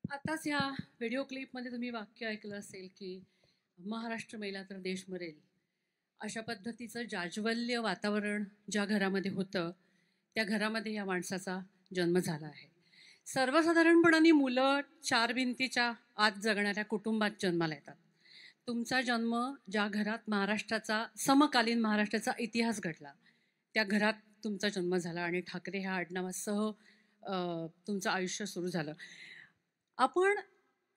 आताच या व्हिडिओ क्लिपमध्ये तुम्ही वाक्य ऐकलं असेल की महाराष्ट्र मेला तर देश मरेल. अशा पद्धतीचं जाज्वल्य वातावरण ज्या घरामध्ये होतं त्या घरामध्ये या माणसाचा जन्म झाला आहे. सर्वसाधारणपणाने मुलं चार भिंतीच्या आत जगणाऱ्या कुटुंबात जन्माला येतात. तुमचा जन्म ज्या घरात महाराष्ट्राचा समकालीन महाराष्ट्राचा इतिहास घडला त्या घरात तुमचा जन्म झाला आणि ठाकरे ह्या आडनावासह तुमचं आयुष्य सुरू झालं. आपण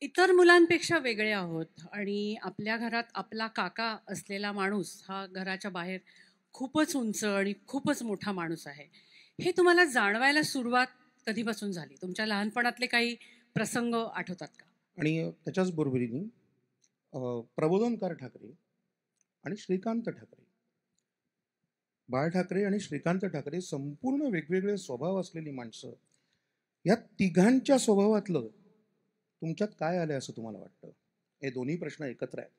इतर मुलांपेक्षा वेगळे आहोत आणि आपल्या घरात आपला काका असलेला माणूस हा घराच्या बाहेर खूपच उंच आणि खूपच मोठा माणूस आहे. हे तुम्हाला जाणवायला सुरुवात कधीपासून झाली? तुमच्या लहानपणातले काही प्रसंग आठवतात का? आणि त्याच्याच बरोबरीने प्रबोधनकार ठाकरे आणि श्रीकांत ठाकरे, बाळ ठाकरे आणि श्रीकांत ठाकरे संपूर्ण वेगवेगळे स्वभाव असलेली माणसं. या तिघांच्या स्वभावातलं तुमच्यात काय आलंय असं तुम्हाला वाटतं? हे दोन्ही प्रश्न एकत्र आहेत.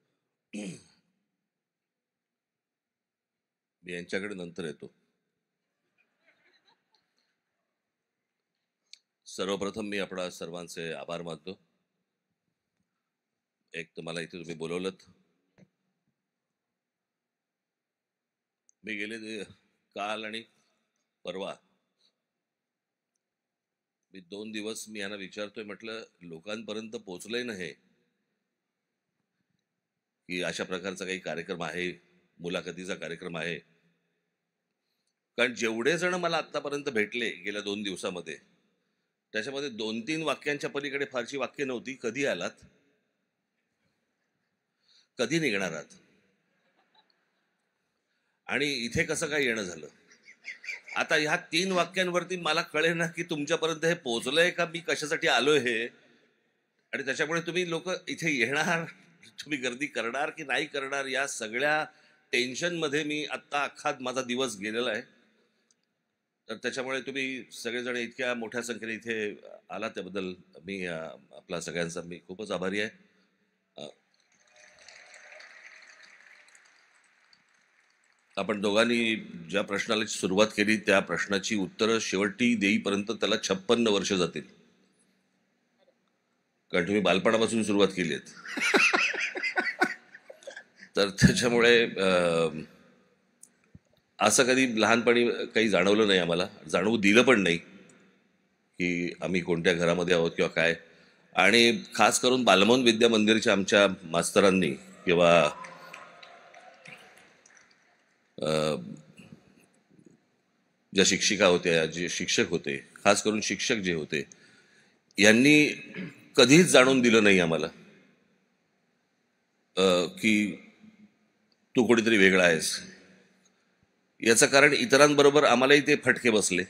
मी यांच्याकडे नंतर येतो. सर्वप्रथम मी आपणा सर्वांचे आभार मानतो. एक तर मला इथे तुम्ही बोलवलत. मी गेले काल आणि परवा मी 2 दिवस मी यांना विचारतोय, म्हटलं लोकांपर्यंत पोहोचलंय ना हे की अशा प्रकारचा काही कार्यक्रम आहे, मुलाखतीचा कार्यक्रम आहे? कारण जेवढे जण मला आतापर्यंत भेटले गेल्या 2 दिवसामध्ये त्याच्यामध्ये 2-3 वाक्यांच्या पलीकडे फारशी वाक्य नव्हती. कधी आलात, कधी निघणार आहात आणि इथे कसं काय येणं झालं? आता ह्या 3 वाक्यांवरती मला कळेल ना की तुमच्यापर्यंत हे पोहोचलंय का, मी कशासाठी आलोय हे. आणि त्याच्यामुळे तुम्ही लोक इथे येणार, तुम्ही गर्दी करणार की नाही करणार, या सगळ्या टेन्शनमध्ये मी आत्ता अख्खा माझा दिवस गेलेला आहे. तर त्याच्यामुळे तुम्ही सगळेजण इतक्या मोठ्या संख्येने इथे आला त्याबद्दल मी आपला सगळ्यांचा मी खूपच आभारी आहे. आपण दोघांनी ज्या प्रश्नाला सुरुवात केली त्या प्रश्नाची उत्तरं शेवटी देईपर्यंत त्याला 56 वर्ष जातील, कारण तुम्ही बालपणापासून सुरुवात केली आहे. तर त्याच्यामुळे असं कधी लहानपणी काही जाणवलं नाही, आम्हाला जाणवू दिलं पण नाही की आम्ही कोणत्या घरामध्ये आहोत किंवा काय. आणि खास करून बालमोहन विद्या मंदिरच्या आमच्या मास्तरांनी किंवा ज्या शिक्षिका होत्या, जे शिक्षक होते, खास करून शिक्षक जे होते, यांनी कधीच जाणून दिलं नाही आम्हाला की तू कोणीतरी वेगळा आहेस. याचं कारण इतरांबरोबर आम्हालाही ते फटके बसले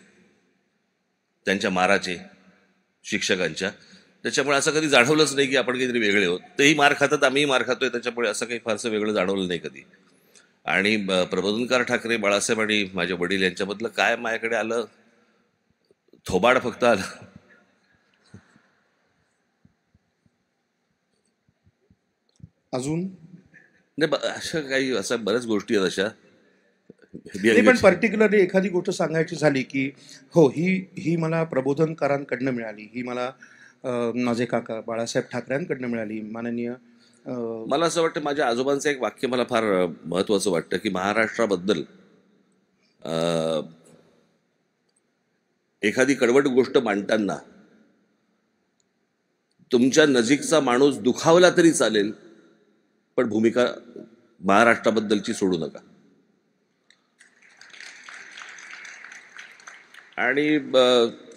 त्यांच्या माराचे, शिक्षकांच्या. त्याच्यामुळे असं कधी जाणवलंच नाही की आपण काहीतरी वेगळे आहोत. तेही मार खातात, आम्हीही मार खातोय, त्याच्यामुळे असं काही फारसं वेगळं जाणवलं नाही कधी. आणि प्रबोधनकार ठाकरे बाळासाहेब आणि माझे वडील यांच्यामधलं काय माझ्याकडे आलं, थोबाड फक्त आलं. अजून नाही, अशा काही असं बऱ्याच गोष्टी आहेत अशा. पण पर्टिक्युलरली एखादी गोष्ट सांगायची झाली की हो, ही मला प्रबोधनकारांकडनं मिळाली, ही मला माझे काका बाळासाहेब ठाकरेंकडनं मिळाली. माननीय मला असं वाटतं, माझ्या आजोबांचं एक वाक्य मला फार महत्वाचं वाटतं की महाराष्ट्राबद्दल एखादी कडवट गोष्ट मांडताना तुमच्या नजीकचा माणूस दुखावला तरी चालेल, पण भूमिका महाराष्ट्राबद्दलची सोडू नका. आणि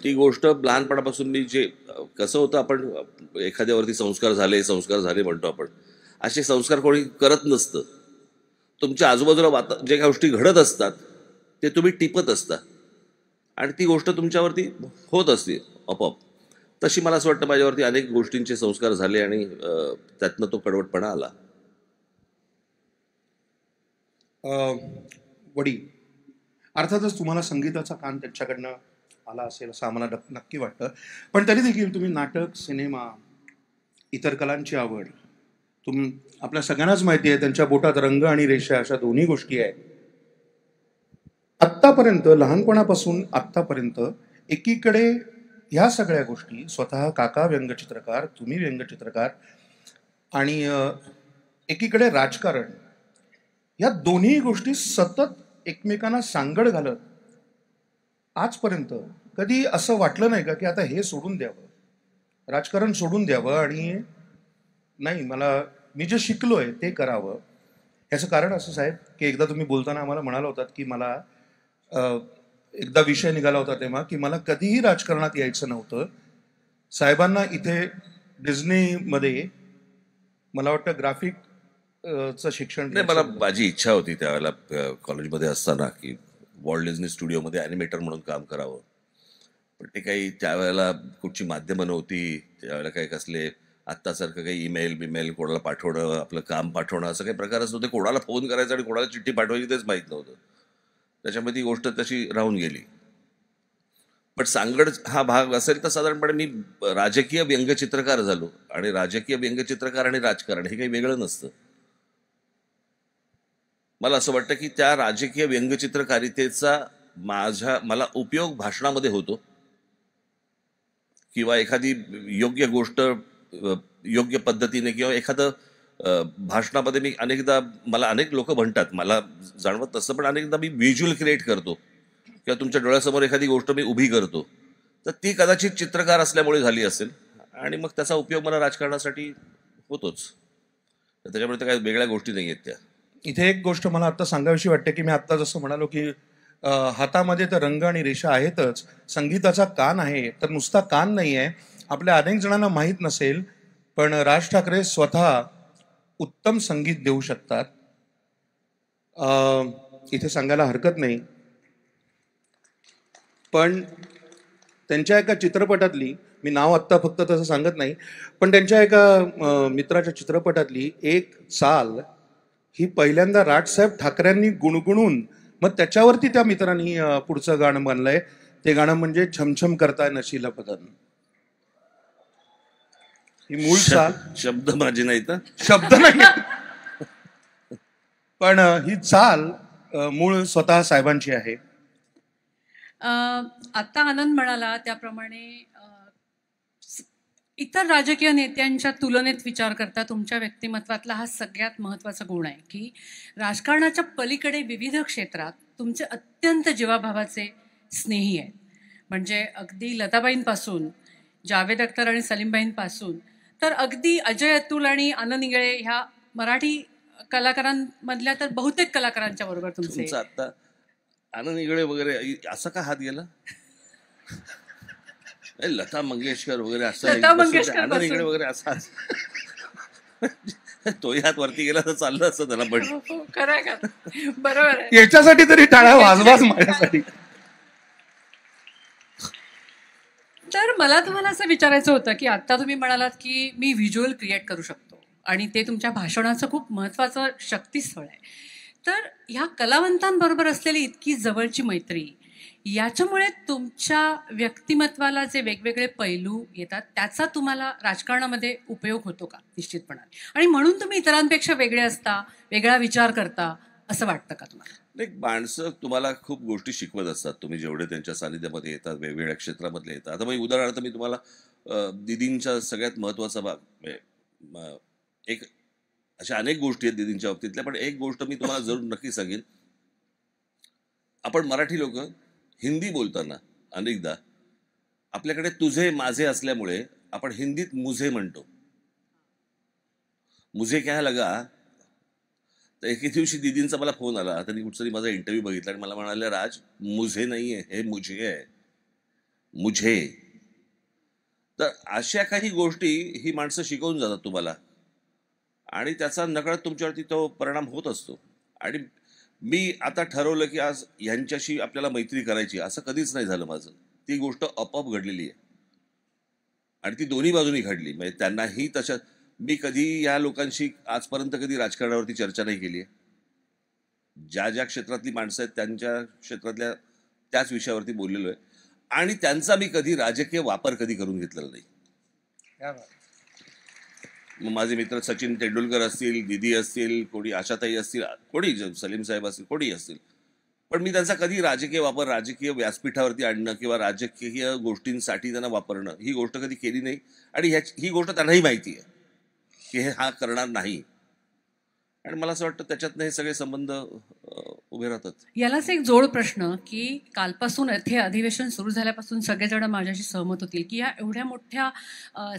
ती गोष्ट लहानपणापासून मी जे कसं होतं, आपण एखाद्यावरती संस्कार झाले म्हणतो आपण, असे संस्कार कोणी करत नसतं. तुमच्या आजूबाजूला जे गोष्टी घडत असतात ते तुम्ही टिपत असता आणि ती गोष्ट तुमच्यावरती होत असते आपोआप. तशी मला असं वाटतं माझ्यावरती अनेक गोष्टींचे संस्कार झाले आणि त्यातनं तो कडवटपणा आला. वडील, अर्थातच तुम्हाला संगीताचा कान त्यांच्याकडनं आला असेल असं आम्हाला नक्की वाटतं. पण तरी देखील तुम्ही नाटक, सिनेमा, इतर कलांची आवड, आपल्या सगळ्यांनाच माहिती आहे त्यांच्या बोटात रंग आणि रेषा अशा दोन्ही गोष्टी आहेत. आत्तापर्यंत, लहानपणापासून आत्तापर्यंत एकीकडे ह्या सगळ्या गोष्टी स्वतः काका व्यंगचित्रकार, तुम्ही व्यंगचित्रकार आणि एकीकडे राजकारण, या दोन्ही गोष्टी सतत एकमेकांना सांगड घालत आजपर्यंत कधी असं वाटलं नाही का की आता हे सोडून द्यावं, राजकारण सोडून द्यावं आणि नाही मला मी जे शिकलोय ते करावं? याचं कारण असं साहेब की एकदा तुम्ही बोलताना आम्हाला म्हणाला होतात की मला एकदा विषय निघाला होता तेव्हा की मला कधीही राजकारणात यायचं नव्हतं. साहेबांना इथे डिझनीमध्ये मला वाटतं ग्राफिक चं शिक्षण नाही, मला माझी इच्छा होती त्यावेळेला कॉलेजमध्ये असताना की वॉल्ट डिझनी स्टुडिओमध्ये ॲनिमेटर म्हणून काम करावं. पण ते काही त्यावेळेला कुठची माध्यमं नव्हती, त्यावेळेला काही कसले आत्तासारखं काही ईमेल बिमेल कोणाला पाठवणं, आपलं काम पाठवणं असं काही प्रकारच नव्हते. कोणाला फोन करायचा आणि कोणाला चिठ्ठी पाठवायची तेच माहीत नव्हतं. त्याच्यामध्ये ती गोष्ट तशी राहून गेली. पण सांगड हा भाग असेल तर साधारणपणे मी राजकीय व्यंगचित्रकार झालो, आणि राजकीय व्यंगचित्रकार आणि राजकारण हे काही वेगळं नसतं. मला असं वाटतं की त्या राजकीय व्यंगचित्रकारितेचा मला उपयोग भाषणामध्ये होतो, किंवा एखादी योग्य गोष्ट योग्य पद्धतीने किंवा एखादं भाषणामध्ये मी अनेकदा, मला अनेक लोक म्हणतात, मला जाणवत नसतं पण अनेकदा मी व्हिज्युअल क्रिएट करतो किंवा तुमच्या डोळ्यासमोर एखादी गोष्ट मी उभी करतो, तर ती कदाचित चित्रकार असल्यामुळे झाली असेल आणि मग त्याचा उपयोग मला राजकारणासाठी होतोच. तर त्याच्यामुळे तर काही वेगळ्या गोष्टी नाही आहेत त्या. इथे एक गोष्ट मला आता सांगावीशी वाटते की मी आत्ता जसं म्हणालो की हातामध्ये तर रंग आणि रेषा आहेतच, संगीताचा कान आहे, तर नुसता कान नाही आहे. आपल्या अनेक जणांना माहीत नसेल पण राज ठाकरे स्वतः उत्तम संगीत देऊ शकतात. इथे सांगायला हरकत नाही, पण त्यांच्या एका चित्रपटातली, मी नाव आत्ता फक्त तसं सांगत नाही, पण त्यांच्या एका मित्राच्या चित्रपटातली एक चाल ही पहिल्यांदा राजसाहेब ठाकरेंनी गुणगुणून मग त्याच्यावरती त्या मित्रांनी पुढचं गाणं बनलंय. ते गाणं म्हणजे छमछम करताय नशीला बदन. ही मूळ चाल, शब्द माझे नाही तर शब्द नाही, पण ही चाल मूळ स्वतः साहेबांची आहे. आत्ता आनंद म्हणाला त्याप्रमाणे इतर राजकीय नेत्यांच्या तुलनेत विचार करता तुमच्या व्यक्तिमत्वातला हा सगळ्यात महत्त्वाचा गुण आहे की राजकारणाच्या पलीकडे विविध क्षेत्रात तुमचे अत्यंत जीवाभावाचे स्नेही आहेत. म्हणजे अगदी लताबाईंपासून जावेद अख्तर आणि सलीमबाईंपासून तर अगदी अजय अतुल आणि आनंद इंगळे ह्या मराठी कलाकारांमधल्या तर बहुतेक कलाकारांच्या बरोबर तुमचे. आता आनंद इंगळे वगैरे असा का हात गेला? लता मंगेशकर वगैरे असं, आनंद इंगळे वगैरे असा तोही हात वरती गेला तर चाललं असतं त्याला. पण खरं का? बरोबर आहे. याच्यासाठी तरी टाळ्या वाजवाच माझ्यासाठी. तर मला तुम्हाला असं विचारायचं होतं की आता तुम्ही म्हणालात की मी व्हिज्युअल क्रिएट करू शकतो आणि ते तुमच्या भाषणाचं खूप महत्त्वाचं शक्तीस्थळ आहे. तर ह्या कलावंतांबरोबर असलेली इतकी जवळची मैत्री, याच्यामुळे तुमच्या व्यक्तिमत्वाला जे वेगवेगळे पैलू येतात त्याचा तुम्हाला राजकारणामध्ये उपयोग होतो का? निश्चितपणे. आणि म्हणून तुम्ही इतरांपेक्षा वेगळे असता, वेगळा विचार करता असं वाटतं का तुम्हाला? एक माणसं तुम्हाला खूप गोष्टी शिकवत असतात, तुम्ही जेवढे त्यांच्या सानिध्यामध्ये येतात, वेगवेगळ्या क्षेत्रामधले येतात. आता मग उदाहरणार्थ मी तुम्हाला दीदींच्या सगळ्यात महत्त्वाचा भाग, एक अशा अनेक गोष्टी आहेत दीदींच्या बाबतीतल्या, पण एक गोष्ट मी तुम्हाला जरूर नक्की सांगेन. आपण मराठी लोक हिंदी बोलताना अनेकदा आपल्याकडे तुझे माझे असल्यामुळे आपण हिंदीत मुझे म्हणतो. मुझे क्या लगा. तर एके दिवशी दीदींचा मला फोन आला, त्यांनी कुठतरी माझा इंटरव्ह्यू बघितला आणि मला म्हणाले, राज मुझे नाही आहे, हे मुझे आहे, मुझे. तर अशा काही गोष्टी ही माणसं शिकवून जातात तुम्हाला आणि त्याचा नकळत तुमच्यावरती तो परिणाम होत असतो. आणि मी आता ठरवलं की आज ह्यांच्याशी आपल्याला मैत्री करायची, असं कधीच नाही झालं माझं. ती गोष्ट आपोआप घडलेली आहे आणि ती दोन्ही बाजूनी घडली. म्हणजे त्यांनाही तशा, मी कधी या लोकांशी आजपर्यंत कधी राजकारणावरती चर्चा नाही केली आहे. ज्या ज्या क्षेत्रातली माणसं आहेत त्यांच्या क्षेत्रातल्या त्याच विषयावरती बोललेलो आहे आणि त्यांचा मी कधी राजकीय वापर कधी करून घेतलेला नाही. मग माझे मित्र सचिन तेंडुलकर असतील, दीदी असतील, कोणी आशाताई असतील, कोणी सलीम साहेब असतील, कोणी असतील, पण मी त्यांचा कधी राजकीय वापर, राजकीय व्यासपीठावरती आणणं किंवा राजकीय गोष्टींसाठी त्यांना वापरणं ही गोष्ट कधी केली नाही. आणि ही गोष्ट त्यांनाही माहिती आहे की हा करणार नाही. आणि मला असं वाटतं त्याच्यातनं हे सगळे संबंध उभे राहतात. यालाच एक जोड प्रश्न की कालपासून हे अधिवेशन सुरू झाल्यापासून सगळेजण माझ्याशी सहमत होतील की या एवढ्या मोठ्या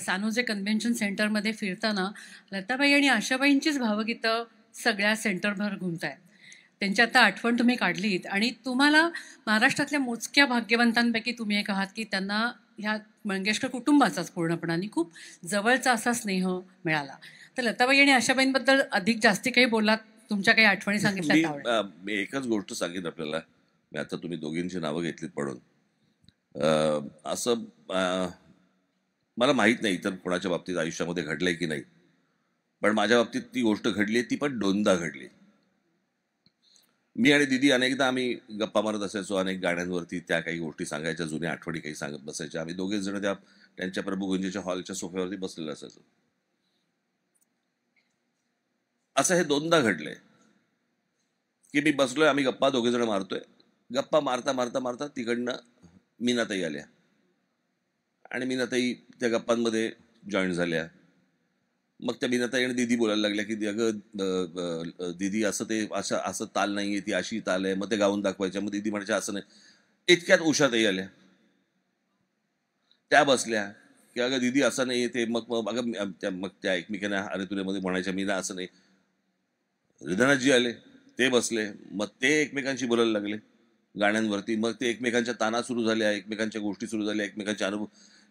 सॅनोजे कन्व्हेन्शन सेंटरमध्ये फिरताना लताबाई आणि आशाबाईंचीच भावगीतं सगळ्या सेंटरभर घुमत आहेत. त्यांची आता आठवण तुम्ही काढलीत आणि तुम्हाला महाराष्ट्रातल्या मोजक्या भाग्यवंतांपैकी तुम्ही एक आहात की त्यांना ह्या मंगेशकर कुटुंबाचाच पूर्णपणाने खूप जवळचा असा स्नेह मिळाला. तर लताबाई आणि आशाबाईंबद्दल अधिक जास्ती काही बोललात, तुमच्या काही आठवणी सांगितल्या? मी एकच गोष्ट सांगेन आपल्याला. मी आता तुम्ही दोघींची नावं घेतलीत म्हणून असं मला माहीत नाही इतर कोणाच्या बाबतीत आयुष्यामध्ये घडलंय की नाही, पण माझ्या बाबतीत ती गोष्ट घडली, ती पण दोनदा घडली. मी आणि दिदी अनेकदा आम्ही गप्पा मारत असायचो अनेक गाण्यांवरती. त्या काही गोष्टी सांगायच्या, जुन्या आठवणी काही सांगत बसायच्या. आम्ही दोघेच जण त्यांच्या प्रभुगुंजेच्या हॉलच्या सोफ्यावरती बसलेलो असायचो. असं हे दोनदा घडलंय की मी बसलोय, आम्ही गप्पा दोघे जण मारतोय. गप्पा मारता मारता मारता तिकडनं मीनाताई आल्या आणि मीनाताई त्या गप्पांमध्ये जॉईन झाल्या. मग त्या मीनाताई आणि दिदी बोलायला लागल्या की अगं दिदी असं ते असं ताल नाहीये, ती अशी ताल आहे. मग ते गाऊन दाखवायच्या. मग दिदी म्हणायच्या असं नाही. इतक्यात उषाताई आल्या, त्या बसल्या की अगं दिदी असं नाही ते. मग त्या एकमेकांना अरे तुला मध्ये म्हणायच्या मीना असं नाही. हृदयनाथजी आले, ते बसले. मग ते एकमेकांशी बोलायला लागले गाण्यांवरती. मग ते एकमेकांच्या ताना सुरू झाल्या, एकमेकांच्या गोष्टी सुरू झाल्या, एकमेकांचे अनुभव.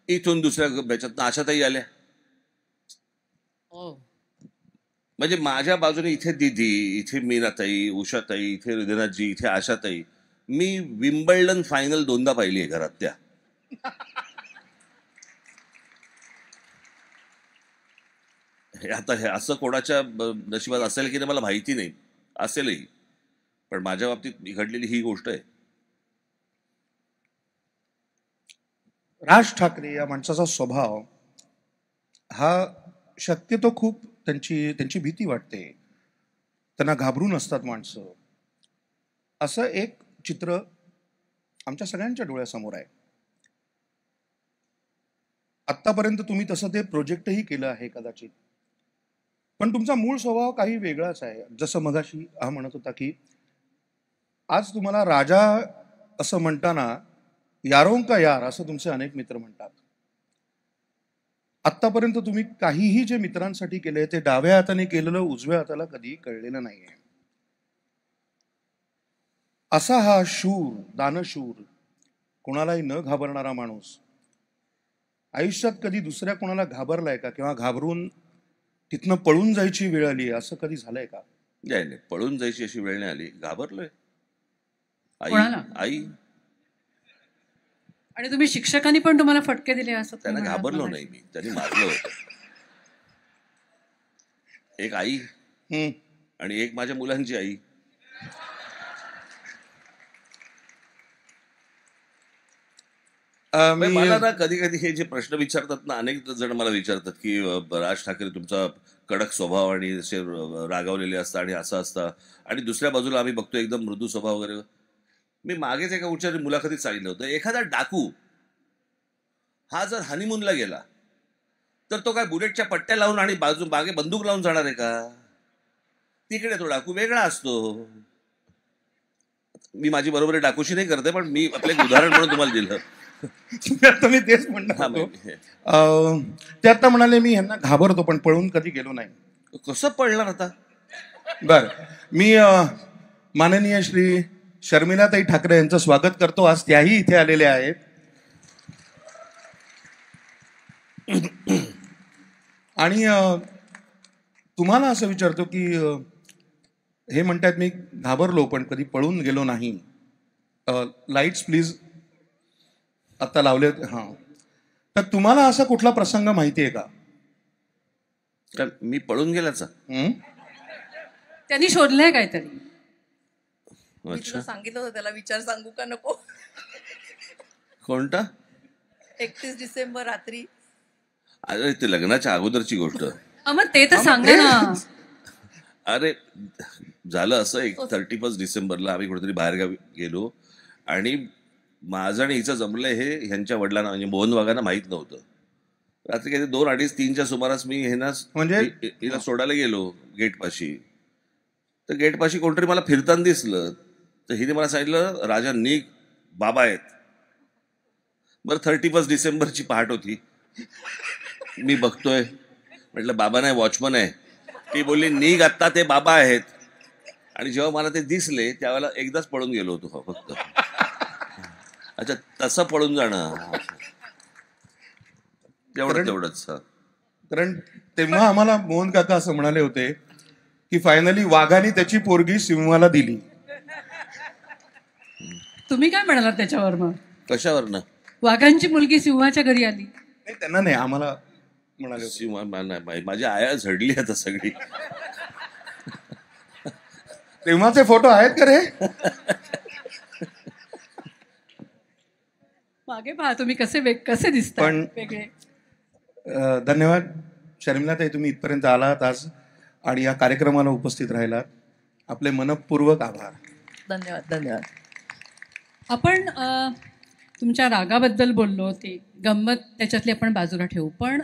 इथून दुसऱ्या याच्यातनं आशाताई आल्या. म्हणजे माझ्या बाजूने इथे दिदी, इथे मीनाताई, उषाताई, इथे हृदयनाथजी, इथे आशाताई. मी विम्बल्डन फायनल दोनदा पाहिली आहे घरात त्या. आता हे असं कोणाच्या नशिबात असेल की नाही मला माहिती नाही, असेलही, पण माझ्या बाबतीत घडलेली ही गोष्ट आहे. राज ठाकरे या माणसाचा स्वभाव हा शक्यतो खूप त्यांची भीती वाटते, त्यांना घाबरून असतात माणसं, असं एक चित्र आमच्या सगळ्यांच्या डोळ्यासमोर आहे. आत्तापर्यंत तुम्ही तसं ते प्रोजेक्टही केलं आहे कदाचित, पण तुमचा मूळ स्वभाव काही वेगळाच आहे. जसं मगाशी हा म्हणत होता की आज तुम्हाला राजा असं म्हणताना यारों का यार असं तुमचे अनेक मित्र म्हणतात. आत्तापर्यंत तुम्ही काहीही जे मित्रांसाठी केलंय ते डाव्या हाताने केलेलं उजव्या हाताला कधी कळलेलं नाहीये. असा हा शूर, दानशूर, कोणालाही न घाबरणारा माणूस आयुष्यात कधी दुसऱ्या कोणाला घाबरलाय का? किंवा घाबरून तिथनं पळून जायची वेळ आली असं कधी झालंय का? नाही, पळून जायची अशी वेळ नाही आली. घाबरलोय. आई. आणि तुम्ही शिक्षकांनी पण तुम्हाला फटके दिले असं? त्यांना घाबरलो नाही मी, त्यांनी मारलं होतं. एक आई आणि एक माझ्या मुलांची आई. मला ना कधी कधी हे जे प्रश्न विचारतात ना, अनेक जण मला विचारतात की राज ठाकरे तुमचा कडक स्वभाव आणि असे रागावलेले असतात आणि असं असतं, आणि दुसऱ्या बाजूला आम्ही बघतो एकदम मृदू स्वभाव वगैरे. मी मागेच एका उच्चारी मुलाखतीत सांगितलं होतं, एखादा डाकू हा जर हनीमूनला गेला तर तो काय बुलेटच्या पट्ट्या लावून आणि मागे बंदूक लावून जाणार आहे का? तिकडे तो डाकू वेगळा असतो. मी माझी बरोबरी डाकूशी नाही करते, पण मी आपलं एक उदाहरण म्हणून तुम्हाला दिलं. आता मी तेच म्हणतो. ते आता म्हणाले मी ह्यांना घाबरतो पण पळून कधी गेलो नाही. कसं पळणार आता? बर, मी माननीय श्री शर्मिलाताई ठाकरे यांचं स्वागत करतो. आज त्याही इथे आलेले आहेत. आणि तुम्हाला असं विचारतो की हे म्हणतात मी घाबरलो पण कधी पळून गेलो नाही. लाईट्स प्लीज आता लावले. हा, तर तुम्हाला असा कुठला प्रसंग माहिती आहे का मी पळून गेल्याचा? त्यांनी शोधलंय काहीतरी? सांगितलं होतं त्याला, विचार सांगू का नको? कोणता? 31 डिसेंबर रात्री. अरे ते लग्नाच्या अगोदरची गोष्ट. मग ते तर सांगा ना. अरे झालं असं 31 डिसेंबरला आम्ही कुठेतरी बाहेरगावी गेलो आणि माझं आणि हिचं जमलंय हे ह्यांच्या वडिलांना म्हणजे मोहन वाघांना माहीत नव्हतं. रात्री काही 2, 2:30, 3च्या सुमारास मी म्हणजे हिला सोडायला गेलो गेटपाशी. तर गेटपाशी कोणतरी मला फिरताना दिसलं. तर हिने मला सांगितलं, राजा निघ, बाबा आहेत. बरं 31 डिसेंबरची पहाट होती. मी बघतोय, म्हटलं बाबा नाही, वॉचमन आहे. ती बोलली निघ आत्ता, ते बाबा आहेत. आणि जेव्हा मला ते दिसले त्यावेळेला एकदाच पळून गेलो होतो फक्त. अच्छा, तसं पळून जाणं तेवढंच. कारण तेव्हा आम्हाला मोहन काका असं म्हणाले होते की फायनली वाघाने त्याची पोरगी सिंहाला दिली. तुम्ही काय म्हणालात त्याच्यावर? मग कशावरनं? वाघांची मुलगी सिंहाच्या घरी आली. नाही, त्यांना नाही, आम्हाला म्हणाले होते. माझी आया झडली आता सगळी. तेव्हाचे फोटो आहेत का रे? मागे पहा तुम्ही कसे दिसतात पण वेगळे. धन्यवाद शर्मिलाताई, तुम्ही इथपर्यंत आलात आज आणि या कार्यक्रमाला उपस्थित राहिलात. आपले मनपूर्वक आभार. धन्यवाद. आपण तुमच्या रागाबद्दल बोललो, ते गंमत त्याच्यातली आपण बाजूला ठेवू. पण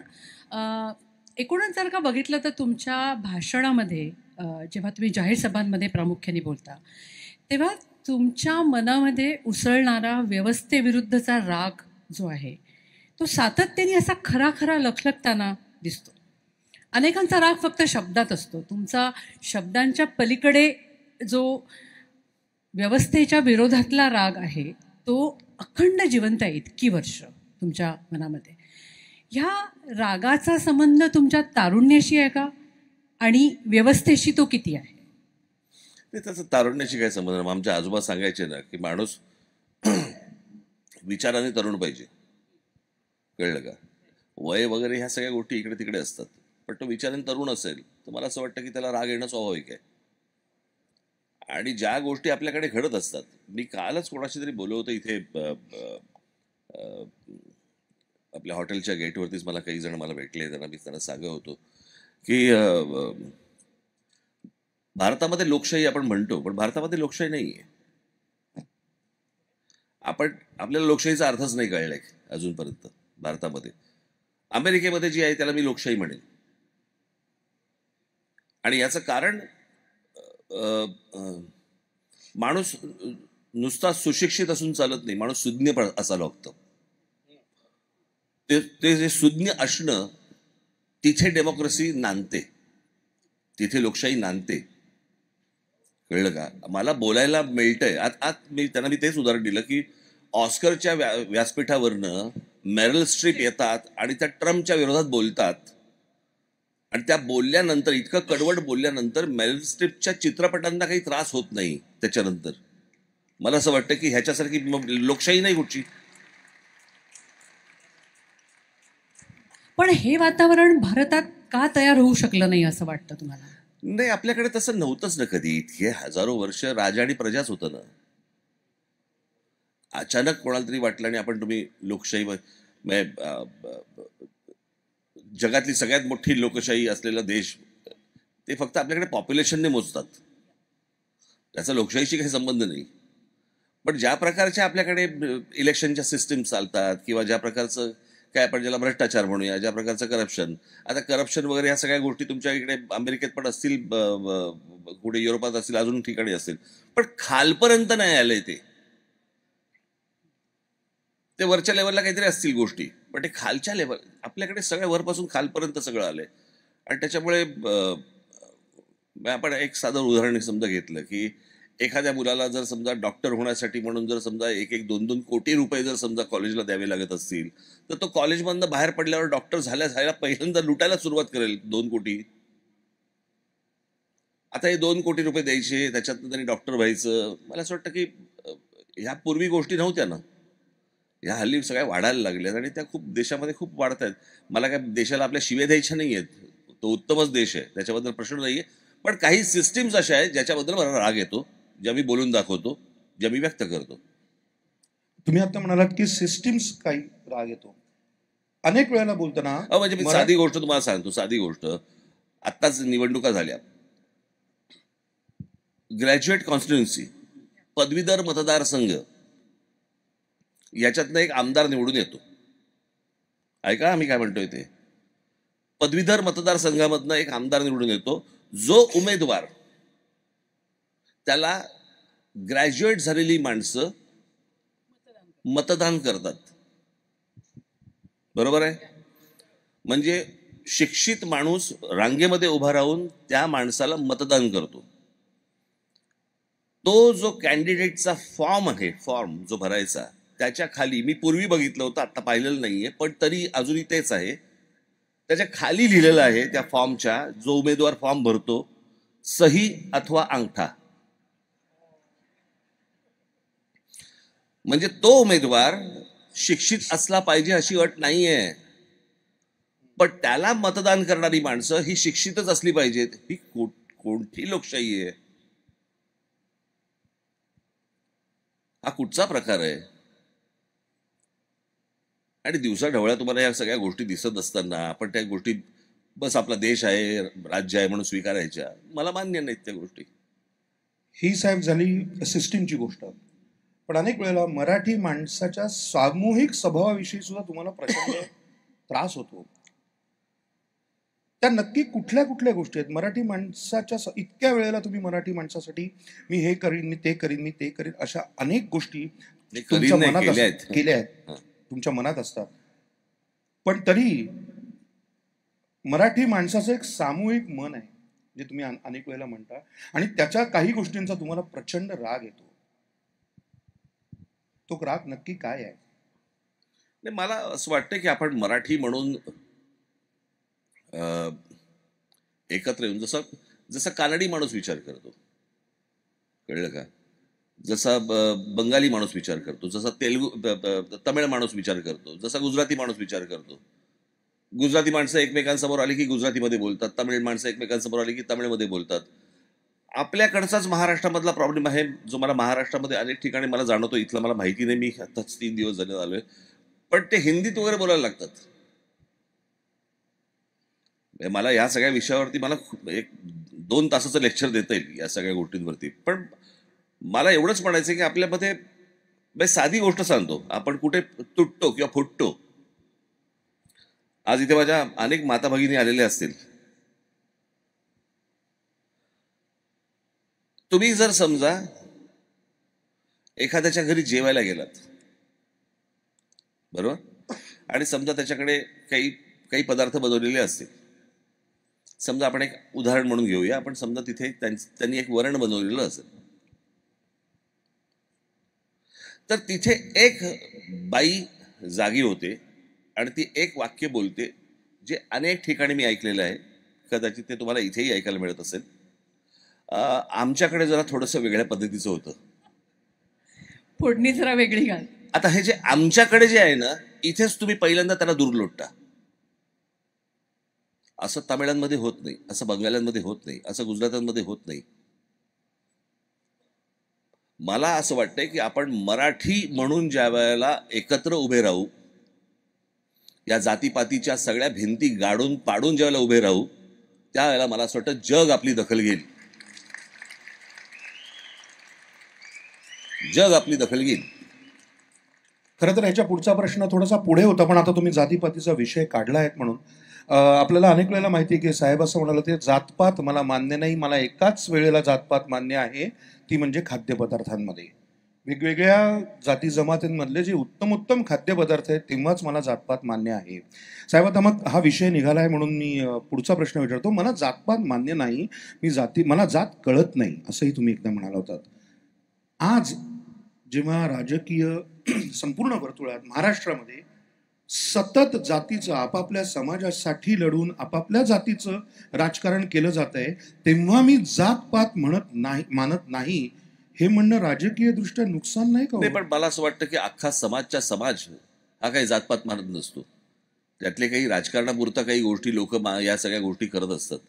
एकूणच जर का बघितलं तर तुमच्या भाषणामध्ये जेव्हा तुम्ही जाहीर सभांमध्ये प्रामुख्याने बोलता तेव्हा तुमच्या मनामध्ये उसळणारा व्यवस्थेविरुद्धचा राग जो आहे तो सातत्याने असा खरा लखलखताना दिसतो. अनेकांचा राग फक्त शब्दात असतो. तुमचा शब्दांच्या पलीकडे जो व्यवस्थेच्या विरोधातला राग आहे तो अखंड जिवंत आहे इतकी वर्ष तुमच्या मनामध्ये. ह्या रागाचा संबंध तुमच्या तारुण्याशी आहे का आणि व्यवस्थेशी तो किती आहे? ते त्याचं तारुण्याशी काय संबंध? आमच्या आजोबा सांगायचे ना की माणूस विचाराने तरुण पाहिजे, कळलं का? वय वगैरे ह्या सगळ्या गोष्टी इकडे तिकडे असतात, पण तो विचाराने तरुण असेल तर मला असं वाटतं की त्याला राग येणं स्वाभाविक आहे. आणि ज्या गोष्टी आपल्याकडे घडत असतात, मी कालच कोणाशी तरी बोललो होतो इथे आपल्या हॉटेलच्या गेटवरतीच मला काही जण मला भेटले. त्यांना मी त्यांना सांगत होतो की भारतामध्ये लोकशाही आपण म्हणतो, पण भारतामध्ये लोकशाही नाही आहे. आपल्याला लोकशाहीचा अर्थच नाही कळलाय अजूनपर्यंत भारतामध्ये. अमेरिकेमध्ये जी आहे त्याला मी लोकशाही म्हणेन. आणि याचं कारण माणूस नुसता सुशिक्षित असून चालत नाही, माणूस सुज्ञ पण असायला लागतं. ते जे सुज्ञ असणं, तिथे डेमोक्रेसी नांदते, तिथे लोकशाही नांदते, कळलं का? मला बोलायला मिळतंय. आज मी तेच उदाहरण दिलं की ऑस्करच्या व्यासपीठावरनं मेरिल स्ट्रीप येतात आणि त्या ट्रम्पच्या विरोधात बोलतात. आणि त्या बोलल्यानंतर, इतकं कडवट बोलल्यानंतर मेरिल स्ट्रीपच्या चित्रपटांना काही त्रास होत नाही त्याच्यानंतर. मला असं वाटतं की ह्याच्यासारखी लोकशाही नाही कुठची. पण हे वातावरण भारतात का तयार होऊ शकलं नाही असं वाटतं तुम्हाला? नाही, आपल्याकडे तसं नव्हतंच ना कधी. इतके हजारो वर्ष राजा आणि प्रजाच होतं ना. अचानक कोणाला तरी वाटलं आणि तुम्ही लोकशाही, जगातली सगळ्यात मोठी लोकशाही असलेला देश, ते फक्त आपल्याकडे पॉप्युलेशनने मोजतात, त्याचा लोकशाहीशी काही संबंध नाही. पण ज्या प्रकारच्या आपल्याकडे इलेक्शनच्या सिस्टीम चालतात किंवा ज्या प्रकारचं काय आपण ज्याला भ्रष्टाचार म्हणूया, ज्या प्रकारचं करप्शन, आता करप्शन वगैरे ह्या सगळ्या गोष्टी तुमच्या इकडे अमेरिकेत पण असतील, कुठे युरोपात असतील, अजून ठिकाणी असतील, पण खालपर्यंत नाही आलंय. ते वरच्या लेवलला काहीतरी असतील गोष्टी, पण ते खालच्या लेवल आपल्याकडे सगळ्या वरपासून खालपर्यंत सगळं आलंय. आणि त्याच्यामुळे आपण एक साधं उदाहरण समजा घेतलं की एखाद्या मुलाला जर समजा डॉक्टर होण्यासाठी म्हणून जर समजा 1-2 कोटी रुपये जर समजा कॉलेजला द्यावे लागत असतील, तर तो कॉलेजमधनं बाहेर पडल्यावर डॉक्टर झाल्या पहिल्यांदा लुटायला सुरुवात करेल 2 कोटी. आता हे 2 कोटी रुपये द्यायचे, त्याच्यातनं त्यांनी डॉक्टर व्हायचं. मला असं वाटतं की ह्या पूर्वी गोष्टी नव्हत्या ना, ह्या हल्ली सगळ्या वाढायला लागल्यात आणि त्या खूप देशामध्ये खूप वाढत आहेत. मला काय देशाला आपल्या शिव्या द्यायच्या नाही आहेत, तो उत्तमच देश आहे, त्याच्याबद्दल प्रश्न नाही आहे. पण काही सिस्टीम्स अशा आहेत ज्याच्याबद्दल मला राग येतो, ज्या मी बोलून दाखवतो, ज्या मी व्यक्त करतो. तुम्ही आता म्हणालात की सिस्टीम्स काही राग येतो. अनेक वेळेला बोलताना म्हणजे मी साधी गोष्ट तुम्हाला सांगतो, साधी गोष्ट. आत्ताच निवडणुका झाल्या, ग्रॅज्युएट कॉन्स्टिट्युन्सी, पदवीधर मतदारसंघ, याच्यातनं एक आमदार निवडून येतो. ऐका आम्ही काय म्हणतोय ते. पदवीधर मतदारसंघामधनं एक आमदार निवडून येतो. जो उमेदवार, त्याला ग्रॅज्युएट झालेली माणसं मतदान करतात. बरोबर आहे? म्हणजे शिक्षित माणूस रांगेमध्ये उभा राहून त्या माणसाला मतदान करतो. तो जो कॅन्डिडेटचा फॉर्म आहे, फॉर्म जो भरायचा, त्याच्या खाली, मी पूर्वी बघितलं होतं, आता पाहिलेलं नाहीये, पण तरी अजूनही तेच आहे, त्याच्या खाली लिहिलेलं आहे त्या फॉर्मच्या, जो उमेदवार फॉर्म भरतो, सही अथवा अंगठा. म्हणजे तो उमेदवार शिक्षित असला पाहिजे अशी अट नाहीये, पण त्याला मतदान करणारी माणसं ही शिक्षितच असली पाहिजेत. ही कोणती लोकशाही आहे? हा कुठचा प्रकार आहे? आणि दिवसा ढवळ्या तुम्हाला या सगळ्या गोष्टी दिसत असताना आपण त्या गोष्टी बस आपला देश आहे, राज्य आहे म्हणून स्वीकारायच्या, मला मान्य नाहीत त्या गोष्टी. ही साहेब झाली सिस्टीमची गोष्ट. पण अनेक वेळेला मराठी माणसाच्या सामूहिक स्वभावाविषयी सुद्धा तुम्हाला प्रचंड त्रास होतो. त्या नक्की कुठल्या कुठल्या गोष्टी आहेत मराठी माणसाच्या? इतक्या वेळेला तुम्ही मराठी माणसासाठी मी हे करीन, मी ते करीन, मी ते करीन, अशा अनेक गोष्टी तुमच्या मनात केल्या आहेत, तुमच्या मनात असतात. पण तरी मराठी माणसाचं एक सामूहिक मन आहे जे तुम्ही अनेक वेळेला म्हणता, आणि त्याच्या काही गोष्टींचा तुम्हाला प्रचंड राग येतो. तो राग नक्की काय आहे? मला असं वाटतं की आपण मराठी म्हणून एकत्र येऊन, जसा कानडी माणूस विचार करतो, कळलं का, जसा बंगाली माणूस विचार करतो, जसा तमिळ माणूस विचार करतो, जसा गुजराती माणूस विचार करतो. गुजराती माणसं एकमेकांसमोर आली की गुजरातीमध्ये बोलतात, तमिळ माणसं एकमेकांसमोर आली की तमिळमध्ये बोलतात. आपल्याकडचाच महाराष्ट्रामधला प्रॉब्लेम आहे, जो मला महाराष्ट्रामध्ये अनेक ठिकाणी मला जाणवतो. इथलं मला माहिती नाही, मी आताच 3 दिवस झाले आलोय, पण ते हिंदीत वगैरे बोलायला लागतात. मला या सगळ्या विषयावरती मला 1-2 तासाचं लेक्चर देता येईल या सगळ्या गोष्टींवरती. पण मला एवढंच म्हणायचं की आपल्यामध्ये साधी गोष्ट सांगतो, आपण कुठे तुटतो किंवा फुटतो. आज इथे माझ्या अनेक माता भगिनी आलेल्या असतील. तुम्ही जर समजा एखाद्याच्या घरी जेवायला गेलात, बरोबर, आणि समजा त्याच्याकडे काही पदार्थ बनवलेले असतील. समजा आपण एक उदाहरण म्हणून घेऊया, आपण समजा तिथे त्यांनी एक वरण बनवलेलं असेल, तर तिथे एक बाई जागी होते आणि ती एक वाक्य बोलते जे अनेक ठिकाणी मी ऐकलेलं आहे, कदाचित ते तुम्हाला इथेही ऐकायला मिळत असेल. आमच्याकडे जरा थोडंसं वेगळ्या पद्धतीचं होतं, फोडणी जरा वेगळी घाल. आता हे जे आमच्याकडे जे आहे ना, इथेच तुम्ही पहिल्यांदा त्याला दूर लोटता. असं तामिळांमध्ये होत नाही, असं बंगाल्यांमध्ये होत नाही, असं गुजरातांमध्ये होत नाही. मला असं वाटतंय की आपण मराठी म्हणून ज्या वेळेला एकत्र उभे राहू, या जातीपातीच्या सगळ्या भिंती गाडून पाडून ज्या वेळेला उभे राहू, त्यावेळेला मला असं वाटतं जग आपली दखल घेईल. जग आपली दखल घेईल. खरं तर ह्याच्या पुढचा प्रश्न थोडासा पुढे होता, पण आता तुम्ही जातीपातीचा विषय काढला आहे म्हणून आपल्याला अनेक वेळेला माहिती आहे की साहेब असं म्हणाले, ते जातपात मला मान्य नाही, मला एकाच वेळेला जातपात मान्य आहे, ती म्हणजे खाद्यपदार्थांमध्ये. वेगवेगळ्या जाती जमातींमधले जे उत्तम खाद्यपदार्थ आहेत तेव्हाच मला जातपात मान्य आहे. साहेब, आता मग हा विषय निघाला आहे म्हणून मी पुढचा प्रश्न विचारतो. मला जातपात मान्य नाही, मला जात कळत नाही, असंही तुम्ही एकदा म्हणाला होतात. आज जेव्हा राजकीय संपूर्ण वर्तुळात महाराष्ट्रामध्ये सतत जातीचं, आपापल्या समाजासाठी लढून आपापल्या जातीचं राजकारण केलं जात आहे, तेव्हा मी जातपात मानत नाही हे म्हणणं राजकीय दृष्ट्या नुकसान नाही का? नाही, पण मला असं वाटतं की अख्खा समाज हा काही जातपात मानत नसतो. त्यातले काही राजकारणापुरता काही गोष्टी लोक या सगळ्या गोष्टी करत असतात.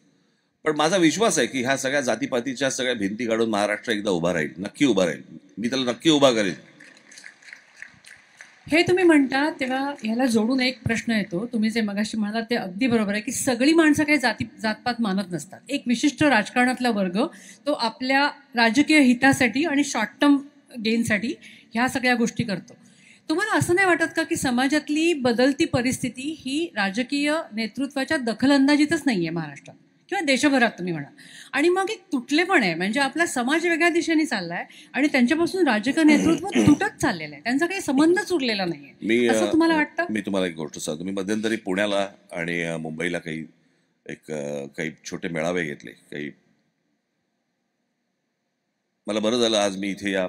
पण माझा विश्वास आहे की ह्या सगळ्या जातीपातीच्या सगळ्या भिंती काढून महाराष्ट्र एकदा उभा राहील, नक्की उभा राहील. मी त्याला नक्की उभा करेन. हे तुम्ही म्हणता तेव्हा ह्याला जोडून एक प्रश्न येतो. तुम्ही जे मगाशी म्हणालात ते अगदी बरोबर आहे, की सगळी माणसं काही जातपात मानत नसतात. एक विशिष्ट राजकारणातला वर्ग तो आपल्या राजकीय हितासाठी आणि शॉर्ट टर्म गेनसाठी ह्या सगळ्या गोष्टी करतो. तुम्हाला असं नाही वाटत का, की समाजातली बदलती परिस्थिती ही राजकीय नेतृत्वाच्या दखलंदाजीतच नाही आहे महाराष्ट्रात किंवा देशभरात तुम्ही म्हणा, आणि मग एक तुटलेपण आहे, म्हणजे आपला समाज वेगळ्या दिशेने चाललाय आणि त्यांच्यापासून राजकीय नेतृत्व तुटत चाललेलं आहे, त्यांचा काही संबंधच उरलेला नाहीये, असं तुम्हाला वाटतं? मी तुम्हाला एक गोष्ट सांगतो. मी मध्यंतरी पुण्याला आणि मुंबईला काही छोटे मेळावे घेतले. मला बरं झालं आज मी इथे या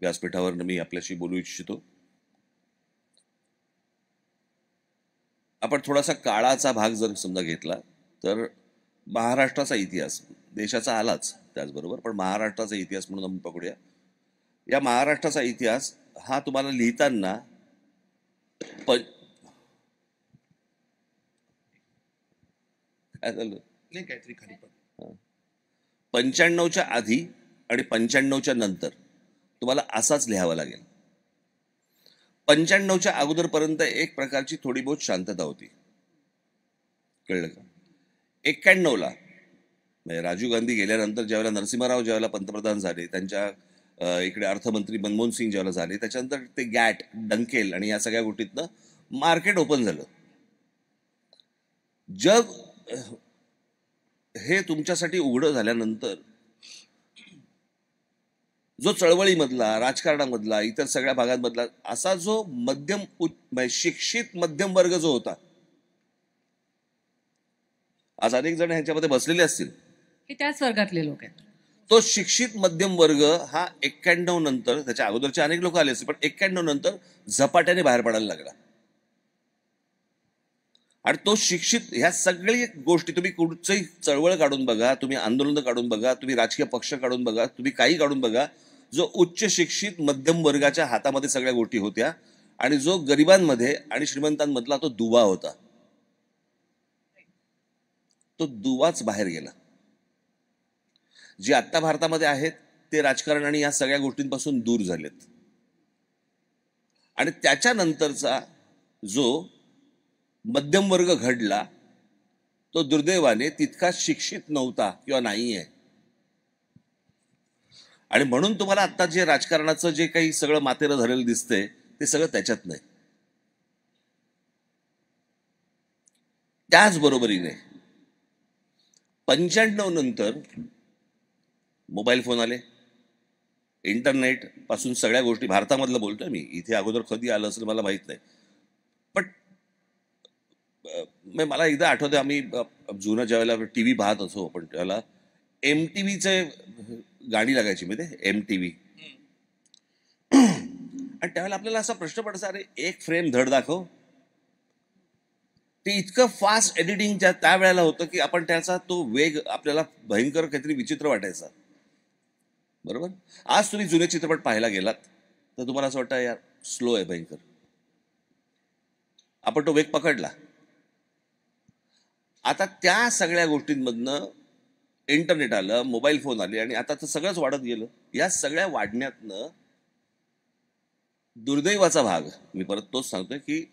व्यासपीठावर मी आपल्याशी बोलू इच्छितो. आपण थोडासा काळाचा भाग जर समजा घेतला तर महाराष्ट्राचा इतिहास देशाचा आलाच त्याचबरोबर, पण महाराष्ट्राचा इतिहास म्हणून आपण पकडूया. या महाराष्ट्राचा इतिहास हा तुम्हाला लिहिताना काय झालं नाही काहीतरी खाली पण 95च्या आधी आणि 95च्या नंतर तुम्हाला असाच लिहावा लागेल. 95च्या अगोदरपर्यंत एक प्रकारची थोडी बहुत शांतता होती, कळलं का? 91ला म्हणजे राजीव गांधी गेल्यानंतर ज्यावेळेला नरसिंहराव ज्यावेळेला पंतप्रधान झाले, त्यांच्या इकडे अर्थमंत्री मनमोहन सिंग ज्यावेळेला झाले, त्याच्यानंतर ते गॅट डंकेल आणि या सगळ्या गोष्टीतनं मार्केट ओपन झालं. जग हे तुमच्यासाठी उघडं झाल्यानंतर जो चळवळीमधला, राजकारणामधला, इतर सगळ्या भागांमधला असा जो शिक्षित मध्यम वर्ग जो होता, आज अनेक जण ह्याच्यामध्ये बसलेले असतील, हे त्याच वर्गातले लोक आहेत. तो शिक्षित मध्यम वर्ग हा 91 नंतर, त्याच्या अगोदरचे अनेक लोक आले असतील, पण 91 नंतर झपाट्याने बाहेर पडायला लागला. आणि तो शिक्षित, ह्या सगळी गोष्टी तुम्ही कुठचंही चळवळ काढून बघा, तुम्ही आंदोलन काढून बघा, तुम्ही राजकीय पक्ष काढून बघा, तुम्ही काही काढून बघा, जो उच्च शिक्षित मध्यम वर्गाच्या हातामध्ये सगळ्या गोष्टी होत्या आणि जो गरिबांमध्ये आणि श्रीमंतांमधला तो दुवा होता, तो दुवाच बाहेर गेला. जे आत्ता भारतामध्ये आहेत ते राजकारण आणि या सगळ्या गोष्टींपासून दूर झालेत. आणि त्याच्यानंतरचा जो मध्यम वर्ग घडला तो दुर्दैवाने तितका शिक्षित नव्हता किंवा नाहीये. आणि म्हणून तुम्हाला आता जे राजकारणाचं जे काही सगळं मातेरं झालेलं दिसतंय ते सगळं त्याच्यात नाही. त्याचबरोबरीने 95 नंतर मोबाईल फोन आले, इंटरनेट पासून सगळ्या गोष्टी, भारतामधलं बोलतोय मी, इथे अगोदर कधी आलं असेल मला माहित नाही, पण मला एकदा आठवतं, आम्ही जुनं ज्यावेळेला टीव्ही पाहत असो आपण त्याला MTVचे गाणी लागायची माहिती, MTV, आणि त्यावेळेला आपल्याला असा प्रश्न पडायचा, अरे एक फ्रेम धड दाखव. ते इतकं फास्ट एडिटिंग त्यावेळेला होतं की आपण त्याचा तो वेग आपल्याला भयंकर काहीतरी विचित्र वाटायचा, बरोबर. आज तुम्ही जुने चित्रपट पाहायला गेलात तर तुम्हाला असं वाटतं यार स्लो आहे भयंकर. आपण तो वेग पकडला. आता त्या सगळ्या गोष्टींमधनं इंटरनेट आलं, मोबाईल फोन आले आणि आता तर सगळंच वाढत गेलं. या सगळ्या वाढण्यातनं दुर्दैवाचा भाग, मी परत तोच सांगतोय की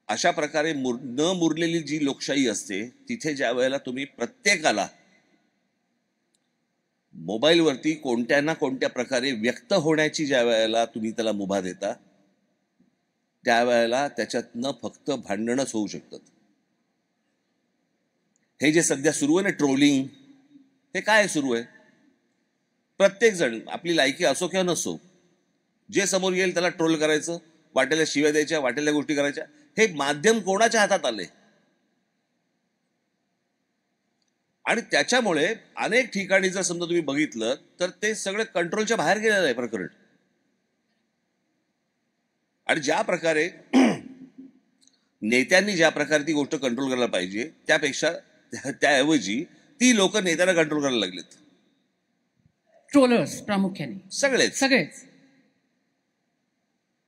अशा प्रकारे न मुरलेली जी लोकशाही असते तिथे ज्या वेळेला तुम्ही प्रत्येकाला मोबाईलवरती कोणत्या ना कोणत्या प्रकारे व्यक्त होण्याची ज्या वेळेला तुम्ही त्याला मुभा देता, त्यावेळेला त्याच्यातनं फक्त भांडणच होऊ शकतात. हे जे सध्या सुरू आहे ना ट्रोलिंग, हे काय सुरू आहे? प्रत्येक जण आपली लायकी असो किंवा नसो, जे समोर येईल त्याला ट्रोल करायचं, वाटेल्या शिव्या द्यायच्या, वाटेल्या गोष्टी करायच्या. हे माध्यम कोणाच्या हातात आले? आणि त्याच्यामुळे अनेक ठिकाणी जर समजा तुम्ही बघितलं तर ते सगळं कंट्रोलच्या बाहेर गेलेलं आहे प्रकरण. आणि ज्या प्रकारे नेत्यांनी ज्या प्रकारे ती गोष्ट कंट्रोल करायला पाहिजे त्यापेक्षा त्याऐवजी ती लोक नेत्यांना कंट्रोल करायला लागलेत. ट्रोलर्स प्रामुख्याने सगळेच.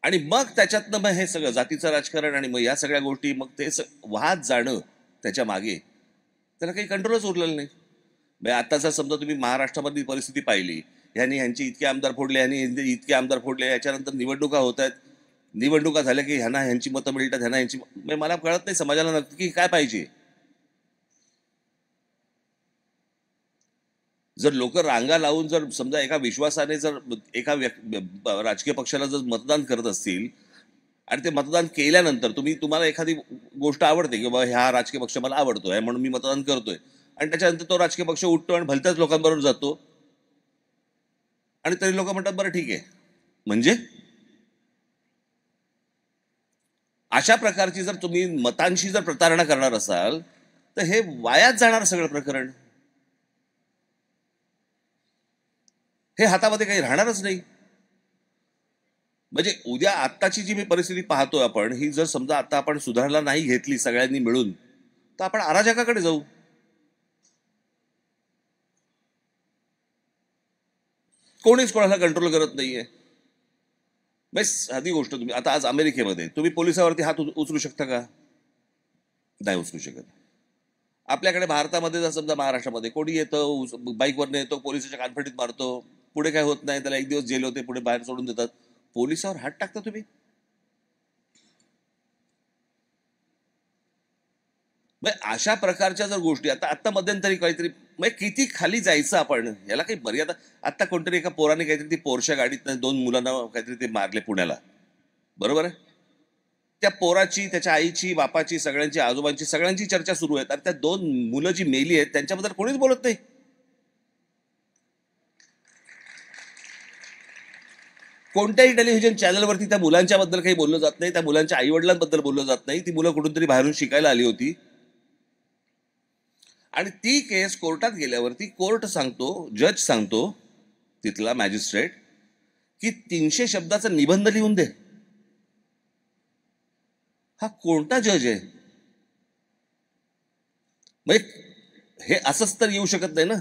आणि मग त्याच्यातनं मग हे सगळं जातीचं राजकारण आणि मग या सगळ्या गोष्टी, मग ते वाहत जाणं त्याच्या मागे, त्याला काही कंट्रोलच उरलेलं नाही. म्हणजे आताचा समजा तुम्ही महाराष्ट्रामधली परिस्थिती पाहिली, ह्यांची इतके आमदार फोडले, ह्यांनी इतके आमदार फोडले, याच्यानंतर निवडणुका होत आहेत, निवडणुका झाल्या की ह्यांची मतं मिळतात, म्हणजे मला कळत नाही समाजाला नक्की काय पाहिजे. जर लोक रांगा लावून जर समजा एका विश्वासाने जर एका राजकीय पक्षाला जर मतदान करत असतील आणि ते मतदान केल्यानंतर तुम्हाला एखादी गोष्ट आवडते की बाबा ह्या राजकीय पक्ष मला आवडतोय म्हणून मी मतदान करतोय, आणि त्याच्यानंतर तो राजकीय पक्ष उठतो आणि भलत्याच लोकांबरोबर जातो, आणि तरी लोक म्हणतात बरं ठीक आहे. म्हणजे अशा प्रकारची जर तुम्ही मतांशी जर प्रतारणा करणार असाल तर हे वायाच जाणार सगळं प्रकरण. हे हातामध्ये काही राहणारच नाही. म्हणजे उद्या आत्ताची जी मी परिस्थिती पाहतोय आपण, ही जर समजा आता आपण सुधारणा नाही घेतली सगळ्यांनी मिळून, तर आपण अराजकाकडे जाऊ. कोणीच कोणाला कंट्रोल करत नाहीये. साधी गोष्ट, तुम्ही आता आज अमेरिकेमध्ये तुम्ही पोलिसावरती हात उचलू शकता का? नाही उचलू शकत. आपल्याकडे भारतामध्ये जर समजा महाराष्ट्रामध्ये कोणी येतं बाईकवरनं येतो, पोलिसाच्या कानफडीत मारतो, पुढे काय होत नाही, त्याला 1 दिवस जेल होते, पुढे बाहेर सोडून देतात. पोलिसावर हात टाकता तुम्ही? अशा प्रकारच्या जर गोष्टी आता मध्यंतरी काहीतरी किती खाली जायचं आपण, याला काही मर्यादा. आता कोणतरी एका पोराने काहीतरी ती पोरच्या गाडीत 2 मुलांना काहीतरी ते मारले पुण्याला, बरोबर आहे. त्या पोराची, त्याच्या आईची, बापाची, सगळ्यांची, आजोबांची, सगळ्यांची चर्चा सुरू आहे. त्या 2 मुलं जी मेली आहेत त्यांच्याबद्दल कोणीच बोलत नाही. कोणत्याही टेलिव्हिजन चॅनलवरती त्या मुलांच्या बद्दल काही बोललं जात नाही, त्या मुलांच्या आई वडिलांबद्दल बोललं जात नाही. ती मुलं कुठून तरी बाहेरून शिकायला आली होती, आणि ती केस कोर्टात गेल्यावरती कोर्ट सांगतो, जज सांगतो, तिथला मॅजिस्ट्रेट, की 300 शब्दाचा निबंध लिहून दे. हा कोणता जज आहे? हे असंच तर येऊ शकत नाही ना.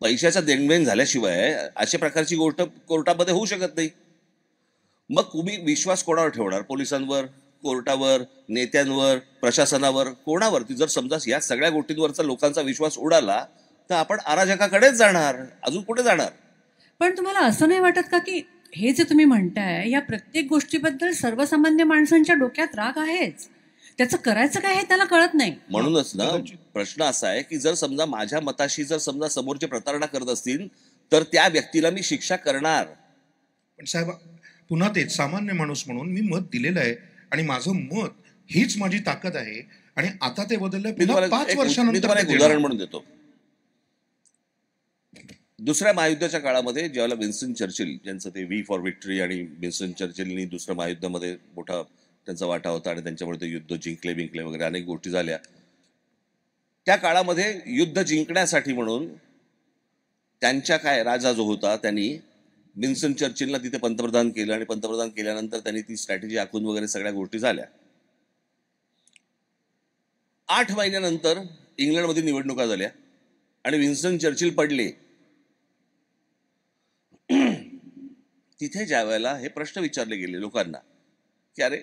पैशाचा देणघेण झाल्याशिवाय अशा प्रकारची गोष्ट कोर्टामध्ये होऊ शकत नाही. मग तुम्ही विश्वास कोणावर ठेवणार? पोलिसांवर, कोर्टावर, नेत्यांवर, प्रशासनावर, कोणावरती? जर समजा या सगळ्या गोष्टींवरचा लोकांचा विश्वास उडाला तर आपण अराजकाकडेच जाणार, अजून कुठे जाणार? पण तुम्हाला असं नाही वाटत का की हे जे तुम्ही म्हणताय या प्रत्येक गोष्टीबद्दल सर्वसामान्य माणसांच्या डोक्यात राग आहेच, त्याचं करायचं काय हे त्याला कळत नाही. म्हणूनच ना प्रश्न असा आहे की जर समजा माझ्या मताशी जर समजा समोरचे प्रतारणा करत असतील तर त्या व्यक्तीला मी शिक्षा करणार. पण साहेब, पुन्हा तेच, सामान्य माणूस म्हणून मी मत दिलेलं आहे आणि माझं मत हीच माझी ताकद आहे, आणि आता ते बदललं. 5 वर्षानंतर एक उदाहरण म्हणून देतो. दुसऱ्या महायुद्धाच्या काळामध्ये ज्यावेळेला विन्स्टन चर्चिल, ज्यांचं ते व्ही फॉर विक्टरी, आणि विन्स्टन चर्चिलनी दुसऱ्या महायुद्धामध्ये मोठा त्यांचा वाटा होता आणि त्यांच्यामुळे ते युद्ध जिंकले वगैरे अनेक गोष्टी झाल्या. त्या काळामध्ये युद्ध जिंकण्यासाठी म्हणून त्यांच्या राजा जो होता त्यांनी विन्स्टन चर्चिलला तिथे पंतप्रधान केलं, आणि पंतप्रधान केल्यानंतर त्यांनी ती स्ट्रॅटेजी आखून वगैरे सगळ्या गोष्टी झाल्या. 8 महिन्यानंतर इंग्लंडमध्ये निवडणुका झाल्या आणि विन्स्टन चर्चिल पडले. तिथे ज्या वेळेला हे प्रश्न विचारले गेले लोकांना की अरे,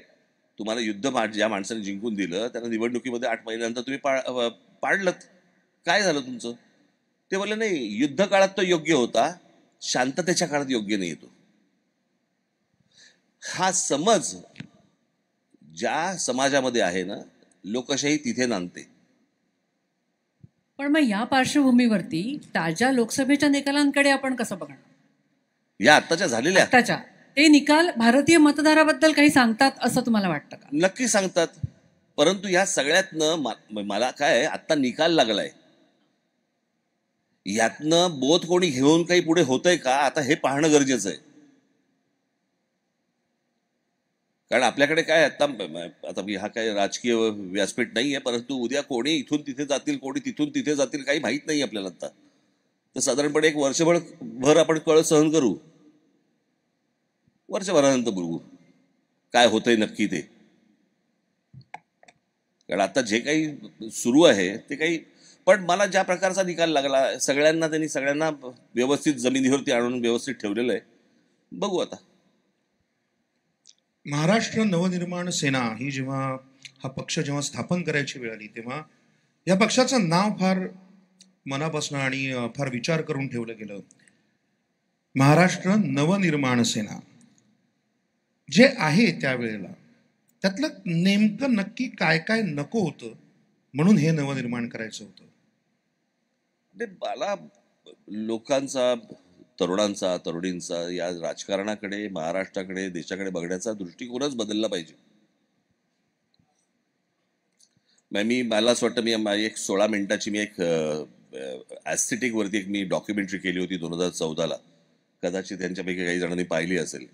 तुम्हाला युद्ध ज्या माणसाने जिंकून दिलं त्यांना निवडणुकीमध्ये 8 महिन्यानंतर तुम्ही पाडलं, काय झालं तुमचं? ते बोलले नाही, युद्ध काळात तो योग्य होता, शांततेच्या काळात योग्य नाही येतो. हा समज ज्या समाजामध्ये आहे ना, लोकशाही तिथे नांदते. पण मग या पार्श्वभूमीवरती ताज्या लोकसभेच्या निकालांकडे आपण कसं बघणार? या आत्ताच्या झालेल्या ते निकाल भारतीय मतदाराबद्दल काही सांगतात असं तुम्हाला वाटतं का? नक्की सांगतात, परंतु या सगळ्यातनं मला काय आत्ता निकाल लागलाय, यातनं बोध कोणी घेऊन काही पुढे होतंय का आता हे पाहणं गरजेचं आहे. कारण आपल्याकडे काय आता हा काही राजकीय व्यासपीठ नाहीये, परंतु उद्या कोणी इथून तिथे जातील, कोणी तिथून तिथे जातील, काही माहीत नाही आपल्याला. आता तर साधारणपणे 1 वर्षभर आपण कळ सहन करू, वर्षभरानंतर बघू काय होतंय नक्की ते. कारण आता जे काही सुरू आहे ते काही, पण मला ज्या प्रकारचा निकाल लागला, त्यांनी सगळ्यांना व्यवस्थित जमिनीवरती आणून व्यवस्थित ठेवलेलं आहे. बघू आता. महाराष्ट्र नवनिर्माण सेना ही हा पक्ष जेव्हा स्थापन करायची वेळ आली तेव्हा या पक्षाचं नाव फार मनापासून आणि फार विचार करून ठेवलं गेलं. महाराष्ट्र नवनिर्माण सेना. जे आहे त्यावेळेला त्यातलं नेमकं नक्की काय काय नको होतं म्हणून हे नवनिर्माण करायचं होतं? म्हणजे मला लोकांचा, तरुणांचा, तरुणींचा या राजकारणाकडे, महाराष्ट्राकडे, देशाकडे बघण्याचा दृष्टिकोनच बदलला पाहिजे. मला असं वाटतं माझी एक 16 मिनिटाची मी एक ॲस्थेटिक वरती एक मी डॉक्युमेंटरी केली होती 2014ला. कदाचित त्यांच्यापैकी काही जणांनी पाहिली असेल.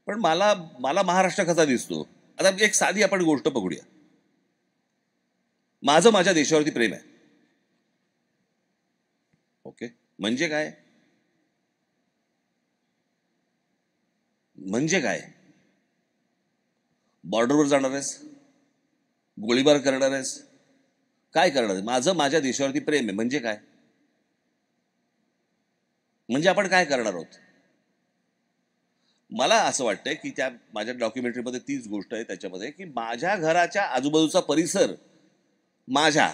पण मला मला महाराष्ट्र कसा दिसतो, आता एक साधी आपण गोष्ट बघूया. माझं माझ्या देशावरती प्रेम आहे. ओके, म्हणजे काय? म्हणजे काय? बॉर्डरवर जाणार आहेस, गोळीबार करणार आहेस, काय करणार आहे? माझं माझ्या देशावरती प्रेम आहे म्हणजे काय? म्हणजे आपण काय करणार आहोत? मला असं वाटतंय की त्या माझ्या डॉक्युमेंटरीमध्ये तीच गोष्ट आहे त्याच्यामध्ये, की माझ्या घराच्या आजूबाजूचा परिसर माझ्या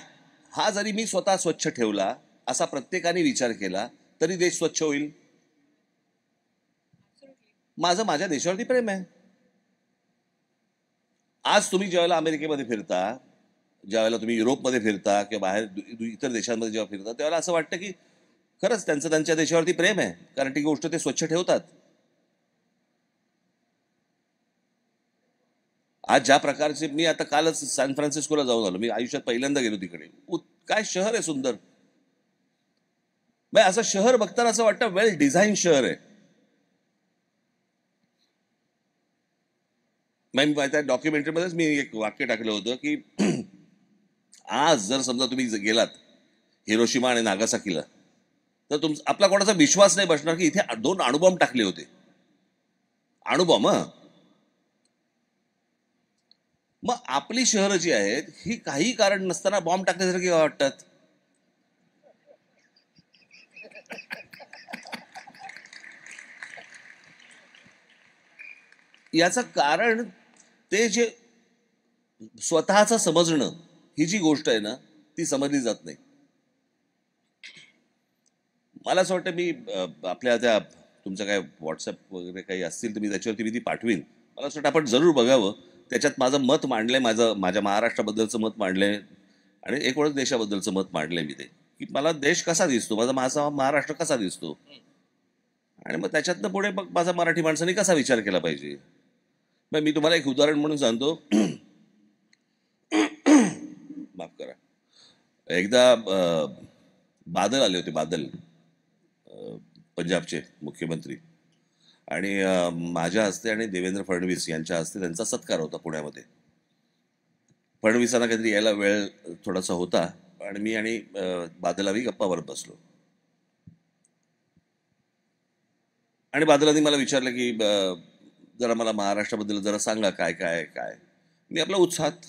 हा जरी मी स्वतः स्वच्छ ठेवला, असा प्रत्येकाने विचार केला, तरी देश स्वच्छ होईल. माझं माझ्या देशावरती प्रेम आहे. आज तुम्ही ज्यावेळेला अमेरिकेमध्ये फिरता, ज्यावेळेला तुम्ही युरोपमध्ये फिरता किंवा बाहेर इतर देशांमध्ये जेव्हा फिरता, त्यावेळेला असं वाटतं की खरंच त्यांचं त्यांच्या देशावरती प्रेम आहे, कारण ती गोष्ट ते स्वच्छ ठेवतात. आज ज्या प्रकारचे, मी आता कालच सॅन फ्रान्सिस्कोला जाऊन आलो, मी आयुष्यात पहिल्यांदा गेलो तिकडे. काय शहर आहे सुंदर. असं शहर बघताना असं वाटतं वेल डिझाईन शहर आहे. त्या डॉक्युमेंटरीमध्येच मी एक वाक्य टाकलं होतं की आज जर समजा तुम्ही गेलात हिरोशिमा आणि नागासाकीला, तर आपला कोणाचा विश्वास नाही बसणार की इथे 2 अणुबॉम्ब टाकले होते. अणुबॉम्ब. मग आपली शहरं जी आहेत ही काही कारण नसताना बॉम्ब टाकण्यासारखी वाटतात. याचं कारण ते जे स्वतःचं समजणं ही जी गोष्ट आहे ना, ती समजली जात नाही. मला असं वाटतं, मी आपल्या त्या तुमचं काय व्हॉट्सअप वगैरे काही असतील तर मी त्याच्यावरती ती पाठवीन. मला असं वाटतं आपण जरूर बघावं. त्याच्यात माझं मत मांडलंय, माझ्या महाराष्ट्राबद्दलचं मत मांडलंय आणि एक वेळेस देशाबद्दलचं मत मांडलंय मी, ते की मला देश कसा दिसतो, माझा महाराष्ट्र कसा दिसतो, आणि मग त्याच्यातनं पुढे मग माझा मराठी माणसाने कसा विचार केला पाहिजे. मी तुम्हाला एक उदाहरण म्हणून सांगतो. माफ करा. एकदा बादल आले होते, बादल पंजाबचे मुख्यमंत्री, आणि माझ्या हस्ते आणि देवेंद्र फडणवीस यांच्या हस्ते त्यांचा सत्कार होता पुण्यामध्ये. फडणवीसांना काहीतरी यायला वेळ थोडासा होता आणि मी आणि बादलावी गप्पा मारत बसलो. आणि बादलांनी मला विचारलं की जरा मला महाराष्ट्राबद्दल जरा सांगा, काय काय काय. मी आपला उत्साहात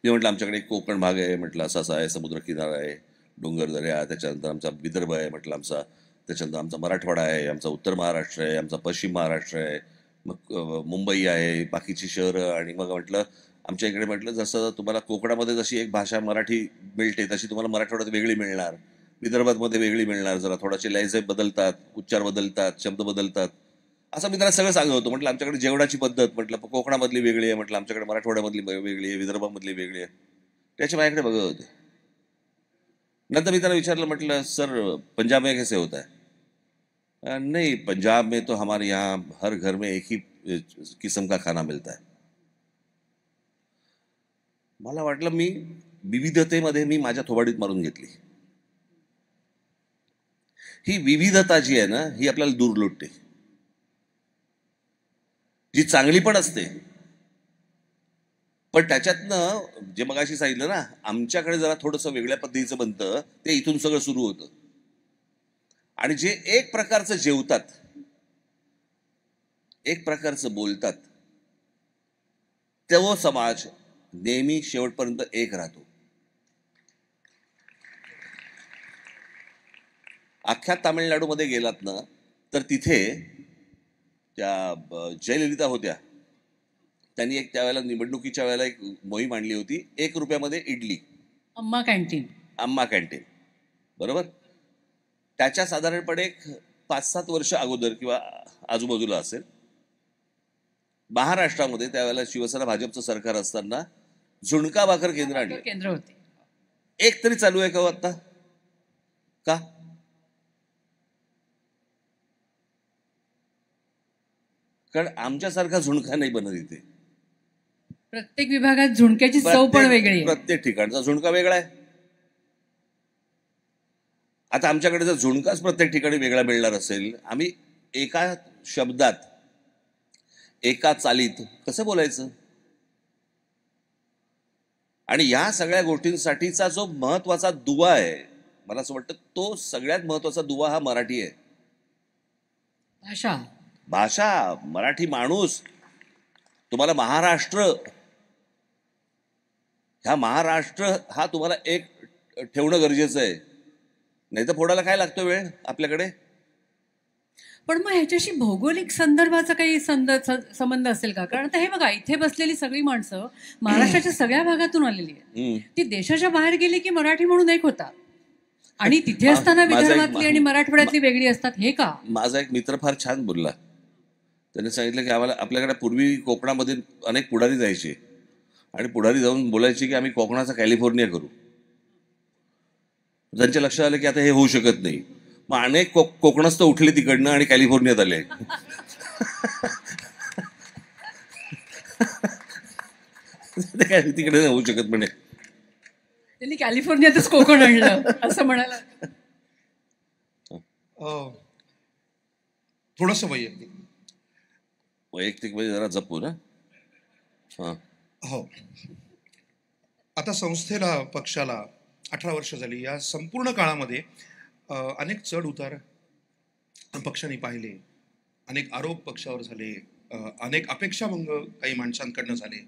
मी म्हटलं आमच्याकडे कोकण भाग आहे, म्हटलं असा आहे, समुद्रकिनारा आहे, डोंगरदऱ्या, त्याच्यानंतर आमचा विदर्भ आहे, म्हटलं आमचा, त्याच्यानंतर आमचा मराठवाडा आहे, आमचा उत्तर महाराष्ट्र आहे, आमचा पश्चिम महाराष्ट्र आहे, मग मुंबई आहे, बाकीची शहरं. आणि मग म्हटलं आमच्या इकडे, म्हटलं जसं तुम्हाला कोकणामध्ये जशी एक भाषा मराठी मिळते तशी तुम्हाला मराठवाड्यात वेगळी मिळणार, विदर्भामध्ये वेगळी मिळणार, जरा थोडासे लहजे बदलतात, उच्चार बदलतात, शब्द बदलतात, असं मी त्याला सगळं सांगत होतो. म्हटलं आमच्याकडे जेवणाची पद्धत, म्हटलं कोकणामधली वेगळी आहे, म्हटलं आमच्याकडे मराठवाड्यामधली वेगळी आहे, विदर्भामधली वेगळी आहे. त्याच्या माझ्याकडे बघत होते. नंतर मी त्याला विचारलं, म्हटलं सर पंजाब में कैसे होता है? नहीं, पंजाब में तो हमारे यहाँ हर घर में एक ही किस्म का खाना मिलता है. मला वाटलं मी विविधतेमध्ये मी माझ्या थोबाडीत मारून घेतली. ही विविधता जी आहे ना, ही आपल्याला दूर लोटते. जी चांगली पण असते, पण त्याच्यातनं जे मगाशी सांगितलं ना, आमच्याकडे जरा थोडंसं वेगळ्या पद्धतीचं बनतं, ते इथून सगळं सुरू होतं. आणि जे एक प्रकारचं जेवतात, एक प्रकारचं बोलतात, तो समाज नेहमी शेवटपर्यंत एक राहतो. अख्ख्या तामिळनाडूमध्ये गेलात ना, तर तिथे त्या जयललिता होत्या, त्यांनी एक त्यावेळेला निवडणुकीच्या वेळेला एक मोहीम आणली होती, 1 रुपयामध्ये इडली, अम्मा कॅन्टीन. अम्मा कॅन्टीन, बरोबर. त्याच्या साधारणपणे 5-7 वर्ष अगोदर किंवा आजूबाजूला असेल, महाराष्ट्रामध्ये त्यावेळेला शिवसेना भाजपचं सरकार असताना झुणका भाकर केंद्र आणलं. केंद्र होते. एक तरी चालू आहे का हो आता? का? कारण आमच्यासारखा झुणका नाही बनत इथे. प्रत्येक विभागात झुणक्याची चव पण वेगळी आहे. प्रत्येक ठिकाणचा झुणका वेगळा आहे. आता आमच्याकडे जर झुणकाच प्रत्येक ठिकाणी वेगळा मिळणार असेल, आम्ही एका शब्दात एका चालीत कसं बोलायचं? आणि या सगळ्या गोष्टींसाठीचा जो महत्वाचा दुवा आहे, मला असं वाटतं तो सगळ्यात महत्वाचा दुवा हा मराठी आहे. भाषा, मराठी माणूस. तुम्हाला महाराष्ट्र, ह्या महाराष्ट्र हा तुम्हाला एक ठेवणं गरजेचं आहे. नाही तर फोडायला काय लागतो वेळ आपल्याकडे. पण मग ह्याच्याशी भौगोलिक संदर्भाचा काही संबंध असेल का? कारण आता हे बघा, इथे बसलेली सगळी माणसं महाराष्ट्राच्या सगळ्या भागातून आलेली आहे. ती देशाच्या बाहेर गेली की मराठी म्हणून एक होता, आणि तिथे असताना विदर्भातली आणि मराठवाड्यातली वेगळी असतात. हे का? माझा एक मित्र फार छान बोलला. त्याने सांगितलं की आम्हाला, आपल्याकडे पूर्वी कोकणामध्ये अनेक पुढारी जायचे आणि पुढारी जाऊन बोलायचे की आम्ही कोकणाचा कॅलिफोर्निया करू. त्यांच्या लक्षात आलं की आता हे होऊ शकत नाही. मग अनेक कोकणस्थ उठले तिकडनं आणि कॅलिफोर्नियात आले. काय तिकडे नाही होऊ शकत म्हणे. त्यांनी कॅलिफोर्नियातच कोकण आणलं असं म्हणाला. थोडंसं वैयक्तिक म्हणजे जरा जपू ना. हो, आता संस्थेला, पक्षाला 18 वर्ष झाली. या संपूर्ण काळामध्ये अनेक चढ उतार पक्षाने पाहिले, अनेक आरोप पक्षावर झाले, अनेक अपेक्षाभंग काही माणसांकडनं झाले.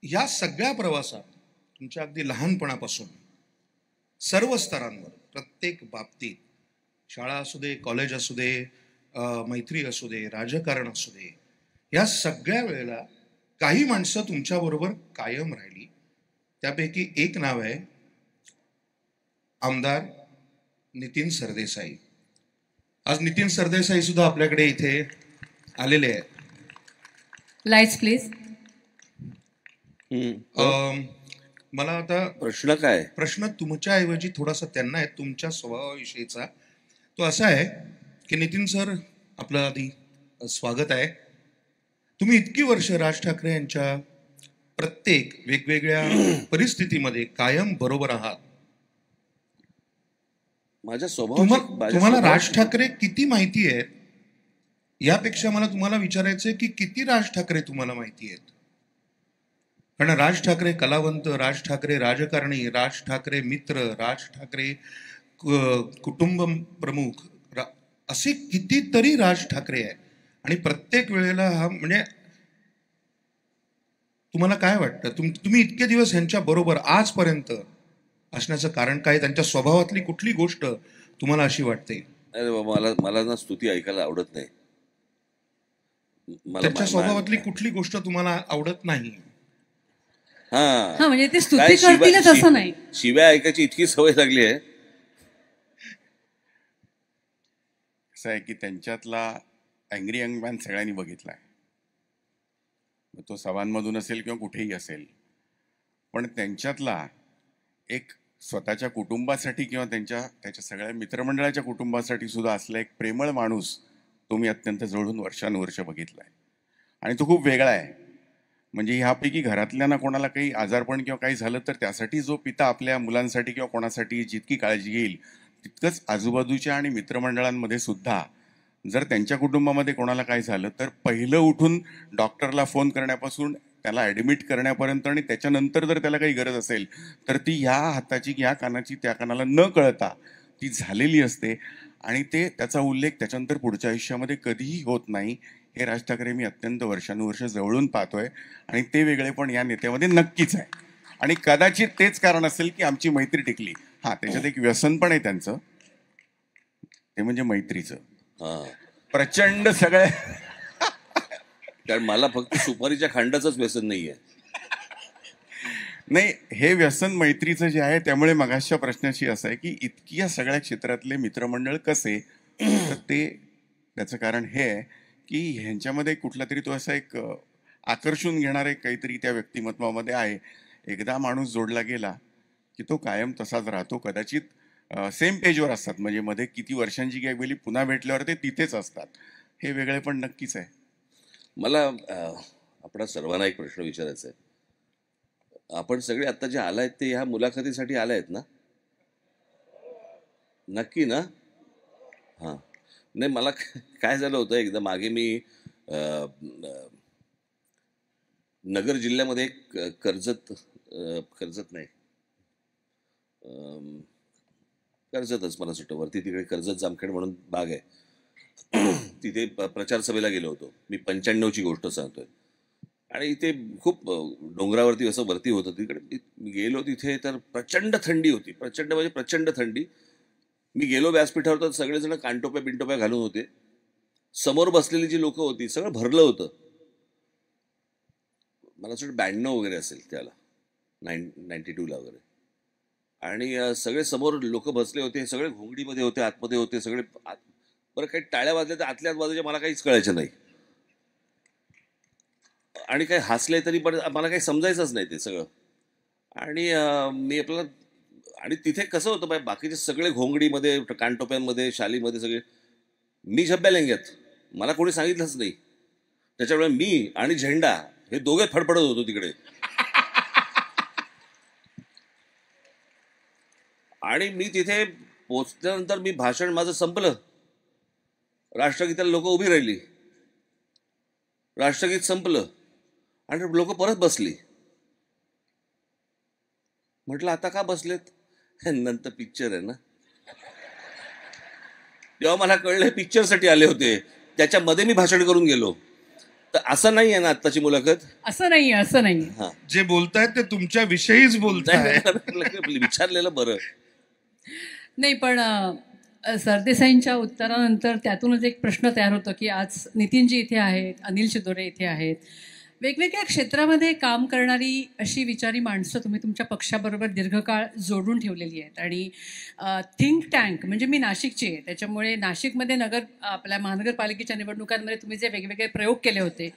या सगळ्या प्रवासात तुमच्या अगदी लहानपणापासून सर्व स्तरांवर, प्रत्येक बाबतीत, शाळा असू दे, कॉलेज असू दे, मैत्री असू दे, राजकारण असू दे, या सगळ्या वेळेला काही माणसं तुमच्याबरोबर कायम राहिली. त्यापैकी एक नाव आहे आमदार नितीन सरदेसाई. आज नितीन सरदेसाई सुद्धा आपल्याकडे इथे आलेले आहेत. Lights please. मला आता प्रश्न काय? प्रश्न तुमच्या ऐवजी थोडासा त्यांना आहे, तुमच्या स्वभावाविषयीचा. तो असा आहे की नितीन सर, आपलं आधी स्वागत आहे. तुम्ही इतकी वर्ष राज ठाकरे यांच्या प्रत्येक वेगवेगळ्या परिस्थितीमध्ये कायम बरोबर आहात. माझ्या तुम्हाला राज ठाकरे किती माहिती आहेत, यापेक्षा मला तुम्हाला विचारायचंय की किती राज ठाकरे तुम्हाला माहिती आहेत. कारण राज ठाकरे कलावंत, राज ठाकरे राजकारणी, राज ठाकरे मित्र, राज ठाकरे कुटुंब प्रमुख, असे कितीतरी राज ठाकरे आहे. आणि प्रत्येक वेळेला हा, म्हणजे तुम्हाला काय वाटतं, तुम्ही इतके दिवस यांच्या बरोबर आजपर्यंत असण्याचं कारण काय? त्यांच्या स्वभावातली कुठली गोष्ट तुम्हाला अशी वाटते? अरे बाबा, मला ना स्तुती ऐकायला आवडत नाही. त्यांच्या स्वभावातली कुठली गोष्ट तुम्हाला आवडत नाही? हा, म्हणजे ते स्तुती करतीलच असं नाही. शिव्या ऐकायची इतकी सवय लागली आहे. असं आहे की त्यांच्यातला अँग्री यंग मॅन सगळ्यांनी बघितलाय. तो सभांमधून असेल किंवा कुठेही असेल, पण त्यांच्यातला एक स्वतःच्या कुटुंबासाठी किंवा त्याच्या सगळ्या मित्रमंडळाच्या कुटुंबासाठी सुद्धा असला एक प्रेमळ माणूस तो मी अत्यंत जवळून वर्षानुवर्ष बघितलाय. आणि तो खूप वेगळा आहे. म्हणजे ह्यापैकी घरातल्यांना कोणाला काही आजारपण किंवा काही झालं तर त्यासाठी जो पिता आपल्या मुलांसाठी किंवा कोणासाठी जितकी काळजी घेईल, तितकंच आजूबाजूच्या आणि मित्रमंडळांमध्ये सुद्धा जर त्यांच्या कुटुंबामध्ये कोणाला काय झालं तर पहिलं उठून डॉक्टरला फोन करण्यापासून त्याला ॲडमिट करण्यापर्यंत, आणि त्याच्यानंतर जर त्याला काही गरज असेल तर ती ह्या हाताची ह्या कानाची त्या कानाला न कळता ती झालेली असते. आणि त्याचा उल्लेख त्याच्यानंतर पुढच्या आयुष्यामध्ये कधीही होत नाही. हे राज ठाकरे मी अत्यंत वर्षानुवर्ष जवळून पाहतोय, आणि ते वेगळे पण या नेत्यामध्ये नक्कीच आहे. आणि कदाचित तेच कारण असेल की आमची मैत्री टिकली. हा, त्याच्यात एक व्यसन पण आहे त्यांचं, ते म्हणजे मैत्रीचं. प्रचंड सगळे, कारण मला फक्त सुपारीच्या खांडाचंच व्यसन नाहीये. नाही, हे व्यसन मैत्रीचं जे आहे, त्यामुळे मगाशच्या प्रश्नाशी असं आहे की इतकी या सगळ्या क्षेत्रातले मित्रमंडळ कसे, तर त्याचं कारण हे आहे की ह्यांच्यामध्ये कुठला तरी तो असा एक आकर्षून घेणारे काहीतरी त्या व्यक्तिमत्वामध्ये आहे. एकदा माणूस जोडला गेला की तो कायम तसाच राहतो. कदाचित सेम पेजवर असतात, म्हणजे मध्ये किती वर्षांची गेली पुन्हा भेटल्यावर ते तिथेच असतात. हे वेगळे पण नक्कीच आहे. मला आपणा सर्वांना एक प्रश्न विचारायचा आहे. आपण सगळे आता जे आलायत ते ह्या मुलाखतीसाठी आलायत ना? नक्की ना? हां. नाही, मला काय झालं होतं, एकदा मागे मी नगर जिल्ह्यामध्ये एक कर्जत नाही, कर्जतच मला सुटतं, वरती तिकडे कर्जत जामखेड म्हणून बाग आहे. तिथे प्रचार सभेला गेलो होतो मी. 95ची गोष्ट सांगतोय. आणि इथे खूप डोंगरावरती असं वरती होतं. तिकडे मी गेलो, तिथे तर प्रचंड थंडी होती. प्रचंड म्हणजे प्रचंड थंडी. मी गेलो व्यासपीठावर तर सगळेजण कानटोप्या बिनटोप्या घालून होते. समोर बसलेली जी लोक होती सगळं भरलं होतं. मला असं 92 वगैरे असेल त्याला, 92ला वगैरे. आणि सगळे समोर लोक बसले होते, सगळे घोंगडीमध्ये होते, आतमध्ये होते सगळे. बरं, काही टाळ्या वाजल्या तर आतल्या बाजूच्या मला काहीच कळायचं नाही, आणि काही हसले तरी पण मला काही समजायचंच नाही ते सगळं. आणि मी आपलं, आणि तिथे कसं होतं, बाकीचे सगळे घोंगडीमध्ये, कानटोप्यांमध्ये, शालीमध्ये सगळे. मी झब्या लेंग्यात, मला कोणी सांगितलंच नाही. त्याच्यामुळे मी आणि झेंडा हे दोघे फडफडत होतो तिकडे. आणि मी तिथे पोचल्यानंतर मी भाषण माझं संपलं. राष्ट्रगीताला लोक उभी राहिली, राष्ट्रगीत संपलं आणि लोक परत बसली. म्हटलं आता का बसलेत? नंतर पिक्चर आहे ना. तेव्हा मला कळलं पिक्चरसाठी आले होते, त्याच्यामध्ये मी भाषण करून गेलो. तर असं नाही आहे ना आत्ताची मुलाखत? असं नाही, असं नाही. हा, जे बोलतायत ते तुमच्या विषयीच बोलताय. विचारलेलं बरं. नाही, पण सरदेसाईंच्या उत्तरानंतर त्यातूनच एक प्रश्न तयार होतो की आज नितीनजी इथे आहेत, अनिल शिदोरे इथे आहेत. वेगवेगळ्या क्षेत्रामध्ये काम करणारी अशी विचारी माणसं तुम्ही तुमच्या पक्षाबरोबर दीर्घकाळ जोडून ठेवलेली आहेत. आणि थिंक टँक म्हणजे मी नाशिकची आहे, त्याच्यामुळे नाशिकमध्ये आपल्या महानगरपालिकेच्या निवडणुकांमध्ये तुम्ही जे वेगवेगळे प्रयोग केले होते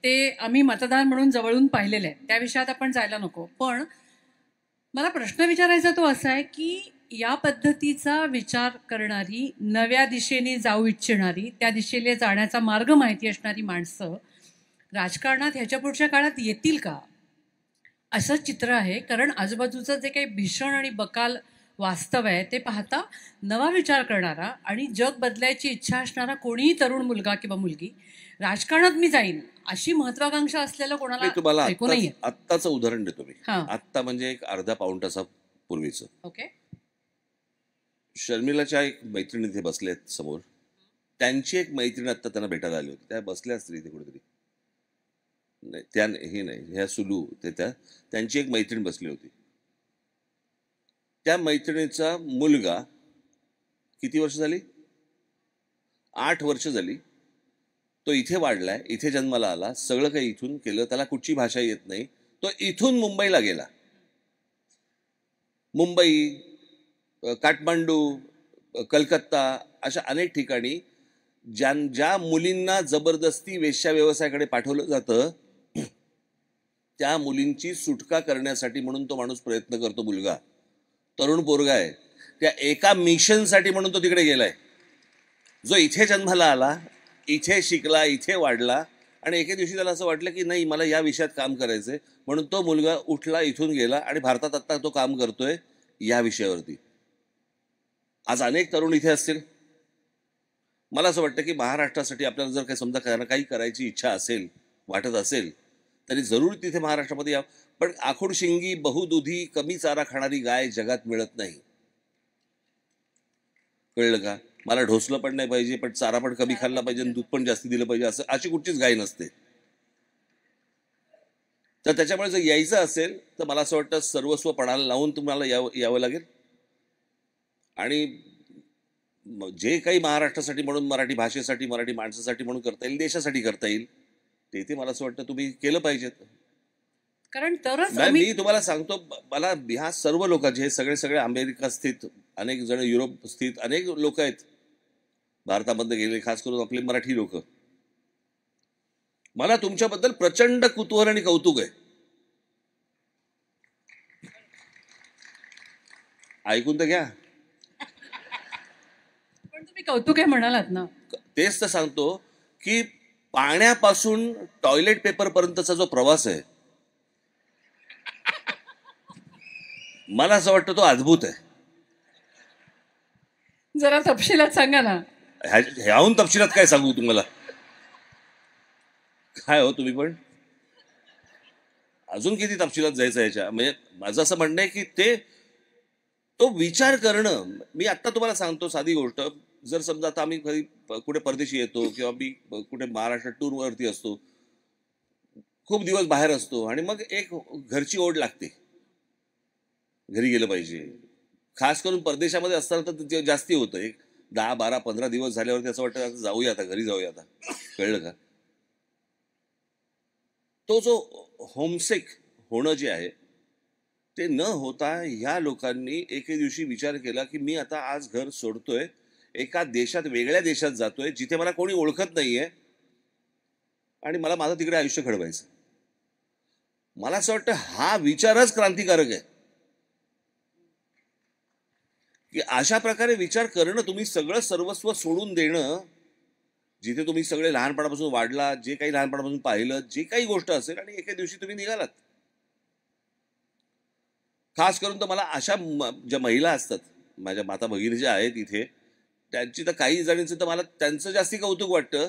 ते आम्ही मतदार म्हणून जवळून पाहिलेले आहेत. त्या विषयात आपण जायला नको. पण मला प्रश्न विचारायचा तो असा आहे की या पद्धतीचा विचार करणारी, नव्या दिशेने जाऊ इच्छिणारी, त्या दिशेने जाण्याचा मार्ग माहिती असणारी माणसं राजकारणात ह्याच्या पुढच्या काळात येतील का, असं चित्र आहे. कारण आजूबाजूचं जे काही भीषण आणि बकाल वास्तव आहे ते पाहता नवा विचार करणारा आणि जग बदलायची इच्छा असणारा कोणीही तरुण मुलगा किंवा मुलगी राजकारणात मी जाईन अशी महत्वाकांक्षा असलेलं कोणाला तुम्हाला ऐकू नाहीये. आत्ताचं उदाहरण देतो मी. हां, आत्ता म्हणजे एक अर्धा पाऊण तासापूर्वीचं. ओके. शर्मिलाच्या एक मैत्रिणी इथे बसल्यात समोर. त्यांची एक मैत्रीण आत्ता त्यांना भेटायला आली होती. त्या बसल्या असतील इथे कुठेतरी. नाही, त्या हे नाही, ह्या सुलू ते त्यांची एक मैत्रीण बसली होती. त्या मैत्रिणीचा मुलगा किती वर्ष झाली? 8 वर्ष झाली. तो इथे वाढलाय, इथे जन्माला आला, सगळं काही इथून केलं. त्याला कुठची भाषा येत नाही. तो इथून मुंबईला गेला. मुंबई, काठमांडू, कलकत्ता अशा अनेक ठिकाणी ज्या मुलींना जबरदस्ती वेश्या व्यवसायाकडे पाठवलं जातं त्या मुलींची सुटका करण्यासाठी म्हणून तो माणूस प्रयत्न करतो. मुलगा तरुण पोरगा आहे. त्या एका मिशनसाठी म्हणून तो तिकडे गेलाय. जो इथे जन्माला आला, इथे शिकला, इथे वाढला, आणि एके दिवशी त्याला असं वाटलं की नाही, मला या विषयात काम करायचंय, म्हणून तो मुलगा उठला, इथून गेला आणि भारतात आत्ता तो काम करतोय या विषयावरती. आज अनेक तरुण इथे असतील. मला असं वाटतं की महाराष्ट्रासाठी आपल्याला जर काही समजा काही करायची इच्छा असेल, वाटत असेल, तरी जरूर तिथे महाराष्ट्रामध्ये या. पण आखूड शिंगी, बहुदुधी, कमी चारा खाणारी गाय जगात मिळत नाही. कळलं का? मला ढोसलं पण नाही पाहिजे, पण चारा पण कमी खाल्ला पाहिजे आणि दूध पण जास्ती दिलं पाहिजे, असं अशी कुठचीच गाय नसते. तर त्याच्यामुळे जर यायचं असेल तर मला असं वाटतं सर्वस्व पणाला लावून तुम्हाला यावं लागेल. आणि जे काही महाराष्ट्रासाठी म्हणून, मराठी भाषेसाठी, मराठी माणसासाठी म्हणून करता येईल, देशासाठी करता येईल, ते मला असं वाटतं तुम्ही केलं पाहिजेत. कारण तरच मी तुम्हाला सांगतो, मला ह्या सर्व लोकांचे, हे सगळे अमेरिका स्थित, अनेक जण युरोप स्थित अनेक लोक आहेत भारतामध्ये गेले, खास करून आपले मराठी लोक. मला तुमच्याबद्दल प्रचंड कुतूहल आणि कौतुक आहे. ऐकून तर घ्या. पण तुम्ही कौतुक आहे म्हणालात ना. तेच तर सांगतो की पाण्यापासून टॉयलेट पेपर पर्यंतचा जो प्रवास आहे, मला असं वाटतं तो अद्भुत आहे. जरा तपशिलात सांगा ना. ह्याहून तपशिलात काय सांगू तुम्हाला? काय हो तुम्ही पण अजून किती तपशिलात जायचं याच्या? म्हणजे माझं असं म्हणणं आहे की तो विचार करणं. मी आत्ता तुम्हाला सांगतो साधी गोष्ट. जर समजा आता आम्ही कधी कुठे परदेशी येतो किंवा मी कुठे महाराष्ट्र टूरवरती असतो, खूप दिवस बाहेर असतो आणि मग एक घरची ओढ लागते, घरी गेलं पाहिजे. खास करून परदेशामध्ये असताना तर ते जास्ती होतं. एक 10, 12, 15 दिवस झाल्यावरती असं वाटतं आता जाऊया, आता घरी जाऊया आता. कळलं का? तो जो होमसिक होणं जे आहे ते न होता ह्या लोकांनी एके दिवशी विचार केला की मी आता आज घर सोडतोय, एका देशात, वेगळ्या देशात जातोय जिथे मला कोणी ओळखत नाहीये आणि मला माझं तिकडे आयुष्य घडवायचं. मला असं वाटतं हा विचारच क्रांतिकारक आहे की अशा प्रकारे विचार करणं, तुम्ही सगळं सर्वस्व सोडून देणं, जिथे तुम्ही सगळे लहानपणापासून वाढला, जे काही लहानपणापासून पाहिलं, जे काही गोष्ट असेल, आणि एके दिवशी तुम्ही निघालात. खास करून तर मला अशा ज्या महिला असतात, माझ्या माता भगिनी ज्या आहेत इथे, त्यांची तर काही जणींचं तर मला त्यांचं जास्ती कौतुक वाटतं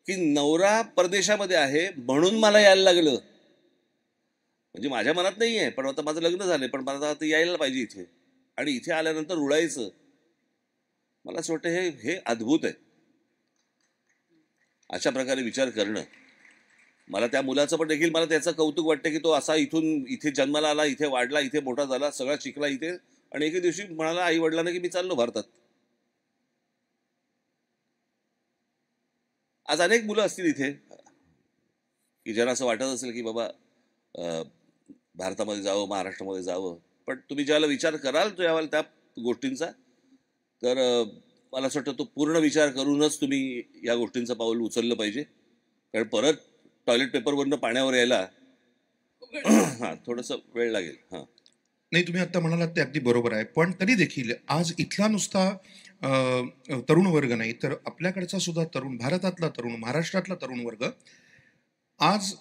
की नवरा परदेशामध्ये आहे म्हणून मला यायला लागलं. म्हणजे माझ्या मनात नाही आहे, पण आता माझं लग्न झालंय, पण मला आता यायला पाहिजे इथे, आणि इथे आल्यानंतर रुळायचं. मला असं वाटतं हे अद्भुत आहे अशा प्रकारे विचार करणं. मला त्या मुलाचं पण देखील मला त्याचं कौतुक वाटतं की तो असा इथून इथे जन्माला आला, इथे वाढला, इथे मोठा झाला, सगळा शिकला इथे, आणि एके दिवशी म्हणाला आई वडिलांना की मी चाललो भारतात. आज अनेक मुलं असतील इथे की ज्यांना असं वाटत असेल की बाबा भारतामध्ये जावं, महाराष्ट्रामध्ये जावं, पण तुम्ही ज्यावेळेला विचार कराल त्यावेळेला त्या गोष्टींचा, तर मला असं वाटतं तो पूर्ण विचार करूनच तुम्ही या गोष्टींचं पाऊल उचललं पाहिजे. कारण परत टॉयलेट पेपरवरनं पाण्यावर यायला हां थोडंसं वेळ लागेल. हां नाही, तुम्ही आता म्हणालात ते अगदी बरोबर आहे, पण तरी देखील आज इथला नुसता तरुण वर्ग नाही, तर आपल्याकडचा सुद्धा तरुण, भारतातला तरुण, महाराष्ट्रातला तरुण वर्ग आज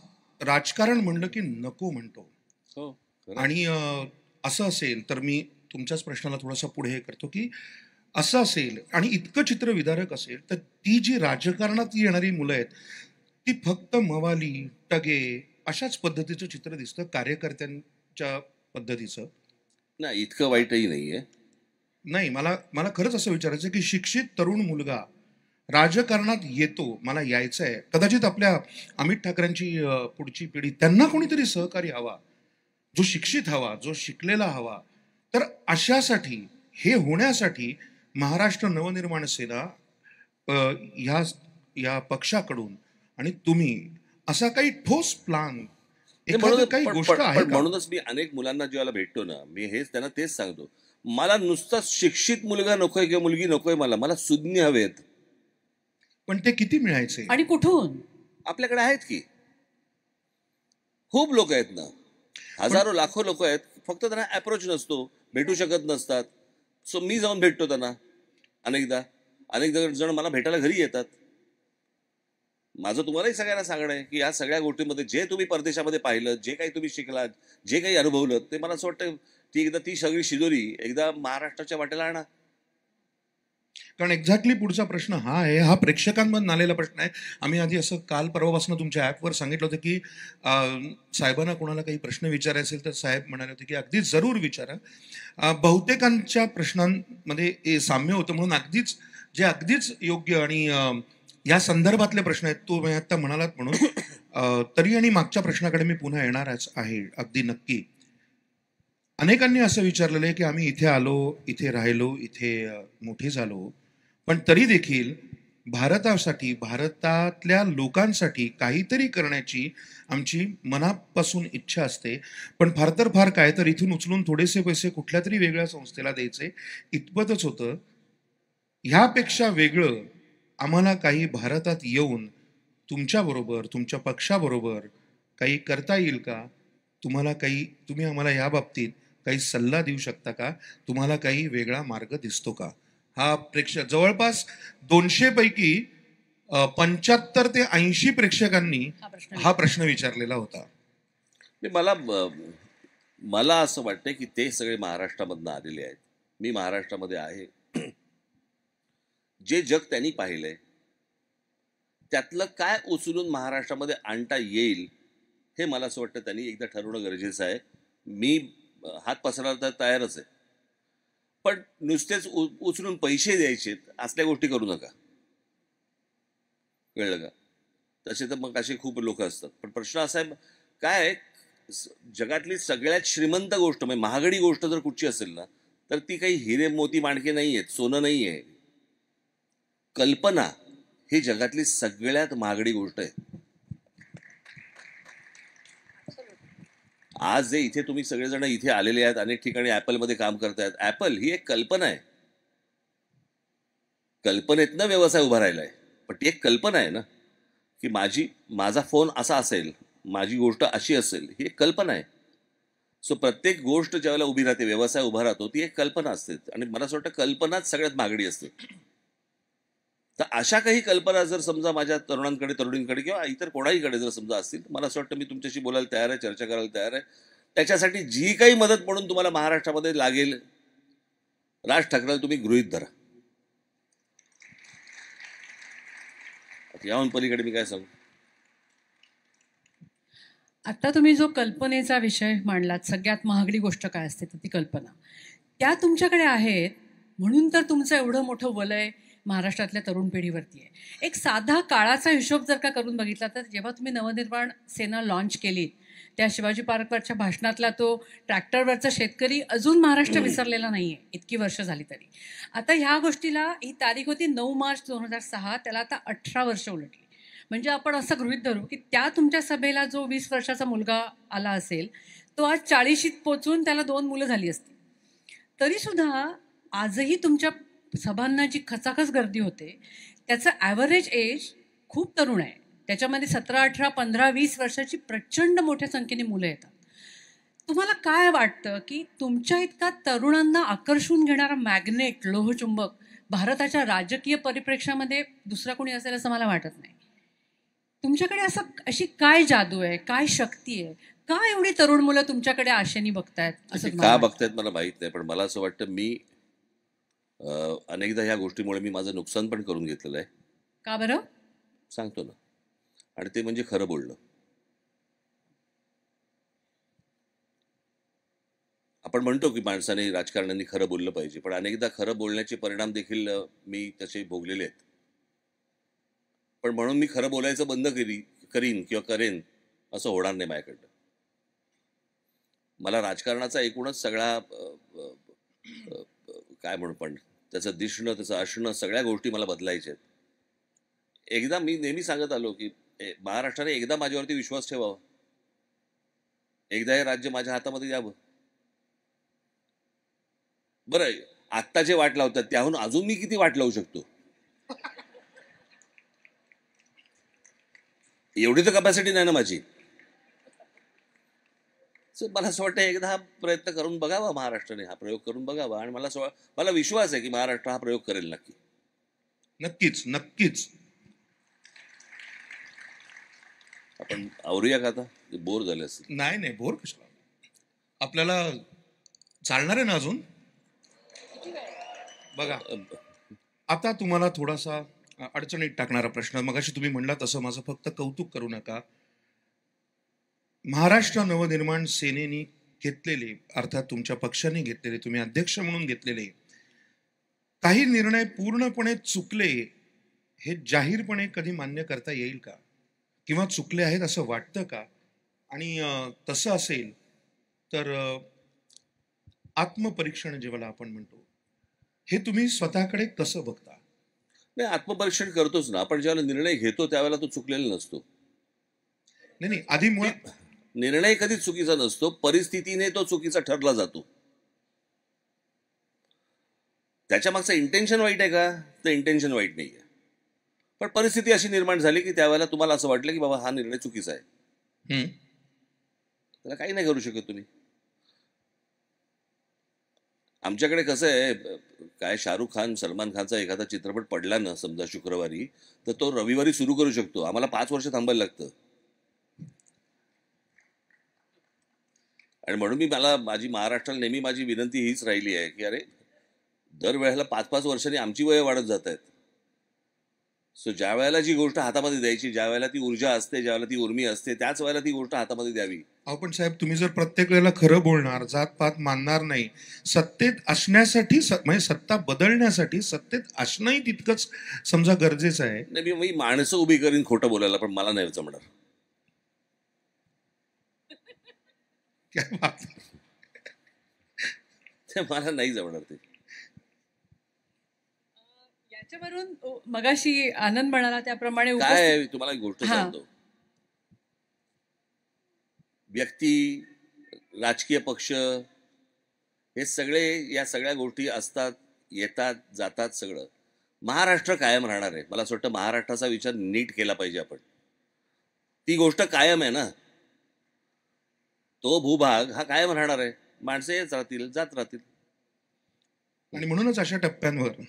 राजकारण म्हणलं की नको म्हणतो. हो. आणि असं असेल तर मी तुमच्याच प्रश्नाला थोडासा पुढे हे करतो की असं असेल आणि इतकं चित्र विदारक असेल तर ती जी राजकारणात येणारी मुलं आहेत ती फक्त मवाली, टगे अशाच पद्धतीचं चित्र दिसतं, कार्यकर्त्यांच्या पद्धतीचं. नाही, इतकं वाईटही नाहीये. नाही, मला खरंच असं विचारायचं की शिक्षित तरुण मुलगा राजकारणात येतो, मला यायचं आहे, कदाचित आपल्या अमित ठाकरेंची पुढची पिढी, त्यांना कोणीतरी सहकारी हवा, जो शिक्षित हवा, जो शिकलेला हवा. तर अशासाठी, हे होण्यासाठी महाराष्ट्र नवनिर्माण सेना या पक्षाकडून आणि तुम्ही असा काही ठोस प्लान, एखादं काही गोष्ट आहे का? म्हणूनच मी अनेक मुलांना जेव्हा भेटतो ना, मी त्यांना तेच सांगतो, मला नुसता शिक्षित मुलगा नकोय किंवा मुलगी नकोय, मला सुज्ञ हवेत. पण ते किती मिळायचे आणि कुठून? आपल्याकडे आहेत की खूप लोक आहेत ना, हजारो लाखो लोक आहेत, फक्त त्यांना अप्रोच नसतो, भेटू शकत नसतात. सो मी जाऊन भेटतो त्यांना अनेक जण मला भेटायला घरी येतात. माझं तुम्हालाही सगळ्यांना सांगणं आहे की या सगळ्या गोष्टींमध्ये जे तुम्ही परदेशामध्ये पाहिलं, जे काही तुम्ही शिकलात, जे काही अनुभवलं, ते मला असं वाटतं ती सगळी शिदोरी एकदा महाराष्ट्राच्या वाटेला आणा. कारण एक्झॅक्टली पुढचा प्रश्न हा आहे, हा प्रेक्षकांमधून आलेला प्रश्न आहे. आम्ही आधी असं काल परवापासून तुमच्या ॲपवर सांगितलं होतं की साहेबांना कोणाला काही प्रश्न विचारायचे असेल तर साहेब म्हणाले होते की अगदी जरूर विचारा. बहुतेकांच्या प्रश्नांमध्ये साम्य होतं, म्हणून अगदीच योग्य आणि या संदर्भातले प्रश्न आहेत, तो मी आता म्हणालात म्हणून. तरी आणि मागच्या प्रश्नाकडे मी पुन्हा येणारच आहे अगदी नक्की. अनेकांनी असं विचारलेलं आहे की आम्ही इथे आलो, इथे राहिलो, इथे मोठे झालो, पण तरी देखील भारतासाठी, भारतातल्या लोकांसाठी काहीतरी करण्याची आमची मनापासून इच्छा असते. पण फार तर फार काय तर इथून उचलून थोडेसे पैसे कुठल्या तरी वेगळ्या संस्थेला द्यायचे, इतपतच होतं. ह्यापेक्षा वेगळं आम्हाला काही भारतात येऊन तुमच्याबरोबर, तुमच्या पक्षाबरोबर काही करता येईल का? तुम्ही आम्हाला या बाबतीत काही सल्ला देऊ शकता का? तुम्हाला काही वेगळा मार्ग दिसतो का? हा जवळपास 200 पैकी 75 ते 80 प्रेक्षकांनी हा प्रश्न विचारलेला होता. मला असं वाटतं की ते सगळे महाराष्ट्रामधनं आलेले आहेत. मी महाराष्ट्रामध्ये आहे. जे जग त्यांनी पाहिलंय त्यातलं काय उचलून महाराष्ट्रामध्ये आणता येईल हे मला असं वाटतं त्यांनी एकदा ठरवणं गरजेचं आहे. मी हात पसरायला तर तयारच आहे, पण नुसतेच उचलून पैसे द्यायचे असल्या गोष्टी करू नका. कळलं का? तसे तर मग असे खूप लोक असतात. पण प्रश्न असा आहे, काय जगातली सगळ्यात श्रीमंत गोष्ट म्हणजे महागडी गोष्ट जर कुठची असेल ना, तर ती काही हिरे मोती माणके नाही आहेत, सोनं नाही आहे. कल्पना ही जगातली सगळ्यात महागडी गोष्ट आहे. आज जे इथे तुम्ही सगळेजण इथे आलेले आहेत, अनेक ठिकाणी ऍपलमध्ये काम करतायत. ऍपल ही एक कल्पना आहे. कल्पनेतनं व्यवसाय उभा राहिला आहे, पण ती एक कल्पना आहे ना, की माझा फोन असा असेल, माझी गोष्ट अशी असेल, ही एक कल्पना आहे. सो प्रत्येक गोष्ट ज्यावेळेला उभी राहते, व्यवसाय उभा राहतो, ती एक कल्पना असते. आणि मला असं वाटतं कल्पनाच सगळ्यात महागडी असते. तर अशा काही कल्पना जर समजा माझ्या तरुणांकडे, तरुणींकडे किंवा इतर कोणाहीकडे जर समजा असतील, मला असं वाटतं मी तुमच्याशी बोलायला तयार आहे, चर्चा करायला तयार आहे. त्याच्यासाठी जी काही मदत म्हणून तुम्हाला महाराष्ट्रामध्ये लागेल, राज ठाकरेला तुम्ही गृहीत धरा. याहून पलीकडे मी काय सांगू? आता तुम्ही जो कल्पनेचा विषय मांडलात, सगळ्यात महागडी गोष्ट काय असते तर ती कल्पना, त्या तुमच्याकडे आहेत म्हणून तर तुमचं एवढं मोठं वलय महाराष्ट्रातल्या तरुण पिढीवरती आहे. एक साधा काळाचा हिशोब जर का करून बघितला तर जेव्हा तुम्ही नवनिर्माण सेना लॉन्च केली, त्या शिवाजी पार्कवरच्या भाषणातला तो ट्रॅक्टरवरचा शेतकरी अजून महाराष्ट्र विसरलेला नाही आहे, इतकी वर्ष झाली तरी. आता ह्या गोष्टीला ही तारीख होती 9 मार्च 2006, त्याला आता 18 वर्ष उलटली. म्हणजे आपण असं गृहीत धरू की त्या तुमच्या सभेला जो 20 वर्षाचा मुलगा आला असेल, तो आज 40शीत पोचून त्याला 2 मुलं झाली असतील. तरीसुद्धा आजही तुमच्या सभांना जी खचाखच गर्दी होते, त्याचं ॲव्हरेज एज खूप तरुण आहे. त्याच्यामध्ये 17, 18, 15, 20 वर्षाची प्रचंड मोठ्या संख्येने मुलं येतात. तुम्हाला काय वाटतं की तुमच्या इतका तरुणांना आकर्षून घेणारा मॅग्नेट, लोहचुंबक भारताच्या राजकीय परिप्रेक्ष्यामध्ये दुसरा कोणी असेल असं मला वाटत नाही. तुमच्याकडे अशी काय जादू आहे, काय शक्ती आहे, का एवढी तरुण मुलं तुमच्याकडे आशेने बघतायत? असं का बघतायत मला माहित नाही, पण मला असं वाटतं मी अनेकदा ह्या गोष्टीमुळे मी माझं नुकसान पण करून घेतलेलं आहे. का बरं? सांगतो ना. आणि ते म्हणजे खरं बोलणं. आपण म्हणतो की माणसाने, राजकारण्यांनी खरं बोललं पाहिजे, पण अनेकदा खरं बोलण्याचे परिणाम देखील मी तसे भोगलेले आहेत. पण म्हणून मी खरं बोलायचं बंद करीन किंवा करेन असं होणार नाही माझ्याकडनं. मला राजकारणाचा एकूणच सगळा काय म्हणू, पण त्याचं दिसणं, त्याचं असणं, सगळ्या गोष्टी मला बदलायच्या आहेत. एकदा मी नेहमी सांगत आलो की महाराष्ट्राने एकदा माझ्यावरती विश्वास ठेवावा, एकदा हे राज्य माझ्या हातामध्ये यावं. बरं, आत्ता जे वाट लावतात त्याहून अजून मी किती वाट लावू शकतो? एवढी तर कपॅसिटी नाही ना माझी. मला असं वाटतं एकदा हा प्रयत्न करून बघावा, महाराष्ट्राने हा प्रयोग करून बघावा. आणि मला विश्वास आहे की महाराष्ट्र हा प्रयोग करेल नक्की. नक्कीच नक्कीच. आपण आवरूया का आता? बोर झाले असेल. नाही, बोर कशाला, आपल्याला चालणार आहे ना अजून. बघा, आता तुम्हाला थोडासा अडचणीत टाकणारा प्रश्न. मगाशी तुम्ही म्हणला तसं माझं फक्त कौतुक करू नका. महाराष्ट्र नवनिर्माण सेनेने घेतलेले, अर्थात तुमच्या पक्षाने घेतलेले, तुम्ही अध्यक्ष म्हणून घेतलेले काही निर्णय पूर्णपणे चुकले हे जाहीरपणे कधी मान्य करता येईल का? किंवा चुकले आहेत असं वाटतं का? आणि तसं असेल तर आत्मपरीक्षण जेव्हा आपण म्हणतो, हे तुम्ही स्वतःकडे कसं बघता? नाही, आत्मपरीक्षण करतोच ना आपण. ज्यावेळेला निर्णय घेतो त्यावेळेला तो चुकलेला नसतो. नाही, आधी मुळात निर्णय कधीच चुकीचा नसतो, परिस्थितीने तो चुकीचा ठरला जातो. त्याच्या मागचं इंटेन्शन वाईट आहे का? तर इंटेन्शन वाईट नाही आहे. पण परिस्थिती अशी निर्माण झाली की त्यावेळेला तुम्हाला असं वाटलं की बाबा हा निर्णय चुकीचा आहे. त्याला काही नाही करू शकत तुम्ही. आमच्याकडे कसं आहे, काय शाहरुख खान सलमान खानचा एखादा चित्रपट पडला ना समजा शुक्रवारी, तर तो रविवारी सुरू करू शकतो. आम्हाला 5 वर्ष थांबायला लागतं. आणि म्हणून माझी महाराष्ट्राला नेहमी माझी विनंती हीच राहिली आहे की अरे दरवेळेला 5-5 वर्षांनी आमची वय वाढत जात आहेत. सो ज्या वेळेला जी गोष्ट हातामध्ये द्यायची, ज्या वेळेला ती ऊर्जा असते, ज्या वेळेला ती उर्मी असते, त्याच वेळेला ती गोष्ट हातामध्ये द्यावी. अहो पण साहेब, तुम्ही जर प्रत्येक वेळेला खरं बोलणार, जातपात मानणार नाही, सत्तेत असण्यासाठी म्हणजे सत्ता बदलण्यासाठी सत्तेत असणंही तितकंच समजा गरजेचं आहे. नाही, मी माणसं उभी करीन खोटं बोलायला, पण मला नाही जमणार. काय बात. ते मला नाही जमणार ते. याच्यावरून मगाशी आनंद म्हणाला त्याप्रमाणे काय आहे, तुम्हाला एक गोष्ट सांगतो. व्यक्ती, राजकीय पक्ष, हे सगळे, या सगळ्या गोष्टी असतात, येतात, जातात. सगळं महाराष्ट्र कायम राहणार आहे. मला असं वाटतं महाराष्ट्राचा विचार नीट केला पाहिजे आपण. ती गोष्ट कायम आहे ना, तो भूभाग हा कायम राहणार आहे. माणसं येत राहतील, जात राहतील. आणि म्हणूनच अशा टप्प्यांवर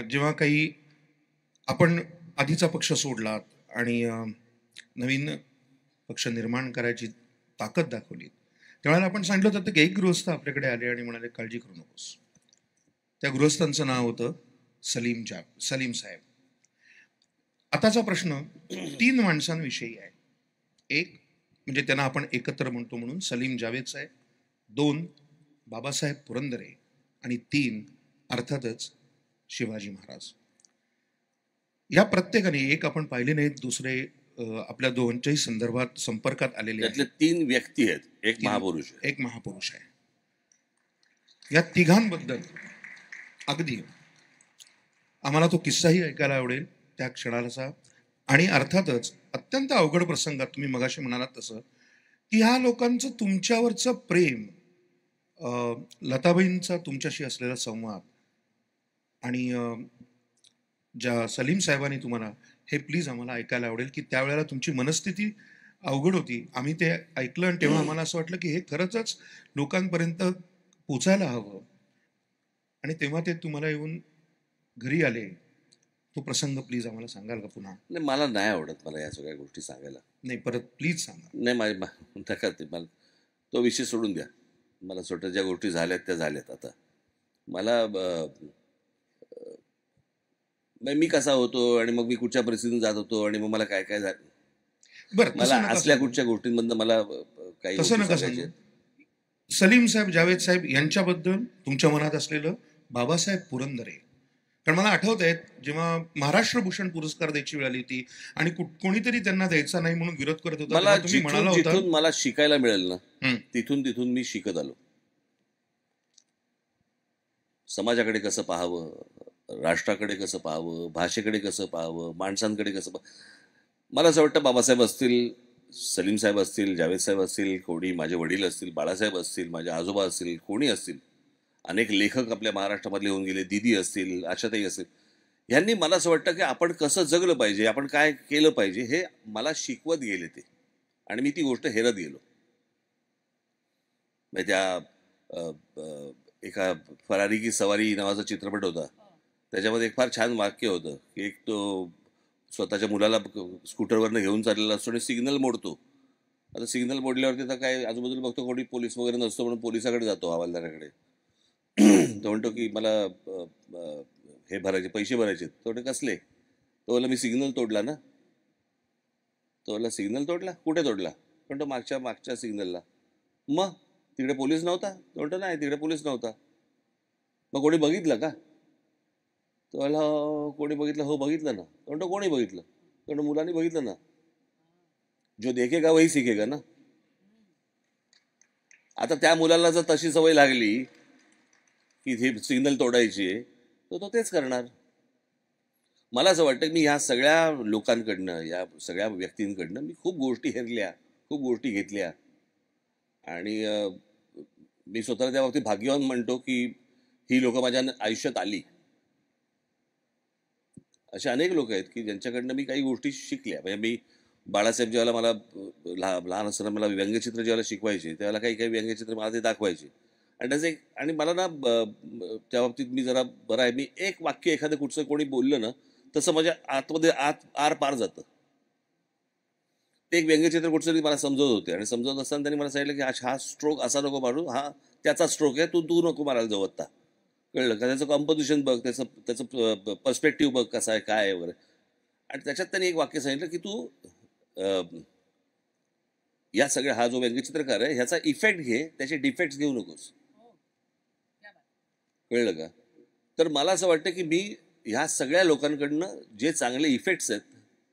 जेव्हा काही आपण आधीचा पक्ष सोडलात आणि नवीन पक्ष निर्माण करायची ताकद दाखवली, त्यावेळेला आपण सांगितलं होतं की एक गृहस्थ आपल्याकडे आले आणि म्हणाले काळजी करू नकोस. त्या गृहस्थांचं नाव होतं सलीम साहेब. आताचा प्रश्न 3 माणसांविषयी आहे. एक म्हणजे त्यांना आपण एकत्र म्हणतो म्हणून सलीम जावेद साहेब, 2 बाबासाहेब पुरंदरे, आणि 3 अर्थातच शिवाजी महाराज. या प्रत्येकाने, एक आपण पाहिले नाहीत, दुसरे आपल्या दोघांच्याही संदर्भात संपर्कात आलेले त्यातले 3 व्यक्ती आहेत, एक महापुरुष आहे. या तिघांबद्दल अगदी आम्हाला तो किस्साही ऐकायला आवडेल त्या क्षणाचा. आणि अर्थातच अत्यंत अवघड प्रसंगात तुम्ही मगाशी म्हणालात तसं की ह्या लोकांचं तुमच्यावरचं प्रेम, लताबाईंचा तुमच्याशी असलेला संवाद, आणि ज्या सलीम साहेबांनी तुम्हाला, हे प्लीज आम्हाला ऐकायला आवडेल की त्यावेळेला तुमची मनस्थिती अवघड होती. आम्ही ते ऐकलं आणि तेव्हा आम्हाला असं वाटलं की हे खरंच लोकांपर्यंत पोचायला हवं. आणि तेव्हा ते तुम्हाला येऊन घरी आले, तो प्रसंग प्लीज आम्हाला सांगाल का पुन्हा? नाही, मला नाही आवडत मला या सगळ्या गोष्टी सांगायला. नाही, परत प्लीज सांगा. नाही, नका ते, मला तो विषय सोडून द्या. मला स्वतः ज्या गोष्टी झाल्यात त्या झाल्यात. आता मला मी कसा होतो आणि मग मी कुठच्या परिस्थितीतून जात होतो आणि मग मला काय काय झालं, बरं, मला असल्या कुठच्या गोष्टींमधनं मला काही तसं नका सांगायचे. सांगू. सलीम साहेब, जावेद साहेब यांच्याबद्दल तुमच्या मनात असलेलं बाबासाहेब पुरंदरे, कारण मला आठवत आहे जेव्हा महाराष्ट्र भूषण पुरस्कार द्यायची वेळ आली होती आणि कोणीतरी त्यांना द्यायचा नाही म्हणून विरोध करत होता, मला तुम्ही म्हणाला होता जिथून मला शिकायला मिळेल ना, तिथून मी शिकत आलो. समाजाकडे कसं पाहावं, राष्ट्राकडे कसं पाहावं, भाषेकडे कसं पाहावं, माणसांकडे कसं मला असं वाटतं बाबासाहेब असतील, सलीम साहेब असतील, जावेद साहेब असतील, कोणी माझे वडील असतील, बाळासाहेब असतील, माझे आजोबा असतील, कोणी असतील, अनेक लेखक आपल्या महाराष्ट्रामधले होऊन गेले, दीदी असतील, आशाताई असतील, यांनी मला असं वाटतं की आपण कसं जगलं पाहिजे, आपण काय केलं पाहिजे, हे मला शिकवत गेले ते. आणि मी ती गोष्ट हेरत गेलो. म्हणजे त्या एका फरारी की सवारी नावाचा चित्रपट होता, त्याच्यामध्ये एक फार छान वाक्य होतं की एक तो स्वतःच्या मुलाला स्कूटरवरनं घेऊन चाललेला असतो आणि सिग्नल मोडतो. आता सिग्नल मोडल्यावरती तर काय आजूबाजूला बघतो कोणी पोलीस वगैरे नसतो, म्हणून पोलिसाकडे जातो, हवालदाराकडे. तो म्हणतो की मला हे भरायचे, पैसे भरायचे. तो म्हणतो कसले? तो बोला मी सिग्नल तोडला ना. तो बोला सिग्नल तोडला? कुठे तोडला? म्हणतो मागच्या सिग्नलला. मग तिकडे पोलीस नव्हता? तो म्हणतो नाही, तिकडे पोलीस नव्हता. मग कोणी बघितलं का? तो बोला कोणी बघितलं? हो बघितलं ना. तो म्हणतो कोणी बघितलं? तो म्हणतो मुलांनी बघितलं ना. जो देखेगा वही सीखेगा ना. आता त्या मुलाला जर तशी सवय लागली की हे सिग्नल तोडायची आहे, तर तो तेच करणार. मला असं वाटतं की मी ह्या सगळ्या लोकांकडनं, या सगळ्या व्यक्तींकडनं मी खूप गोष्टी हेरल्या, खूप गोष्टी घेतल्या. आणि मी स्वतःला त्या बाबतीत भाग्यवान म्हणतो की ही लोक माझ्या आयुष्यात आली. असे अनेक लोक आहेत की ज्यांच्याकडनं मी काही गोष्टी शिकल्या. म्हणजे मी बाळासाहेब ज्यावेळेला मला लहान असताना मला व्यंगचित्र ज्यावेळेला शिकवायचे त्यावेळेला काही काही व्यंगचित्र मला ते दाखवायचे. आणि त्याचं एक आणि मला ना त्या बाबतीत मी जरा बरं आहे. मी एक वाक्य एखादं कुठचं कोणी बोललं ना तसं माझ्या आतमध्ये आर पार जातं. ते एक व्यंगचित्र कुठचं तरी मला समजवत होते आणि समजवत असताना त्यांनी मला सांगितलं की हा स्ट्रोक असा नको मारू, हा त्याचा स्ट्रोक आहे, तू नको मारायला जाऊ आत्ता. कळलं का? त्याचं कॉम्पोजिशन बघ, त्याचं पर्स्पेक्टिव्ह बघ कसा आहे काय आहे वगैरे. आणि त्याच्यात त्यांनी एक वाक्य सांगितलं की तू या सगळ्या हा जो व्यंगचित्रकार आहे ह्याचा इफेक्ट घे, त्याचे डिफेक्ट्स घेऊ नकोस. कळलं का? तर मला असं वाटतं की मी ह्या सगळ्या लोकांकडनं जे चांगले इफेक्ट्स आहेत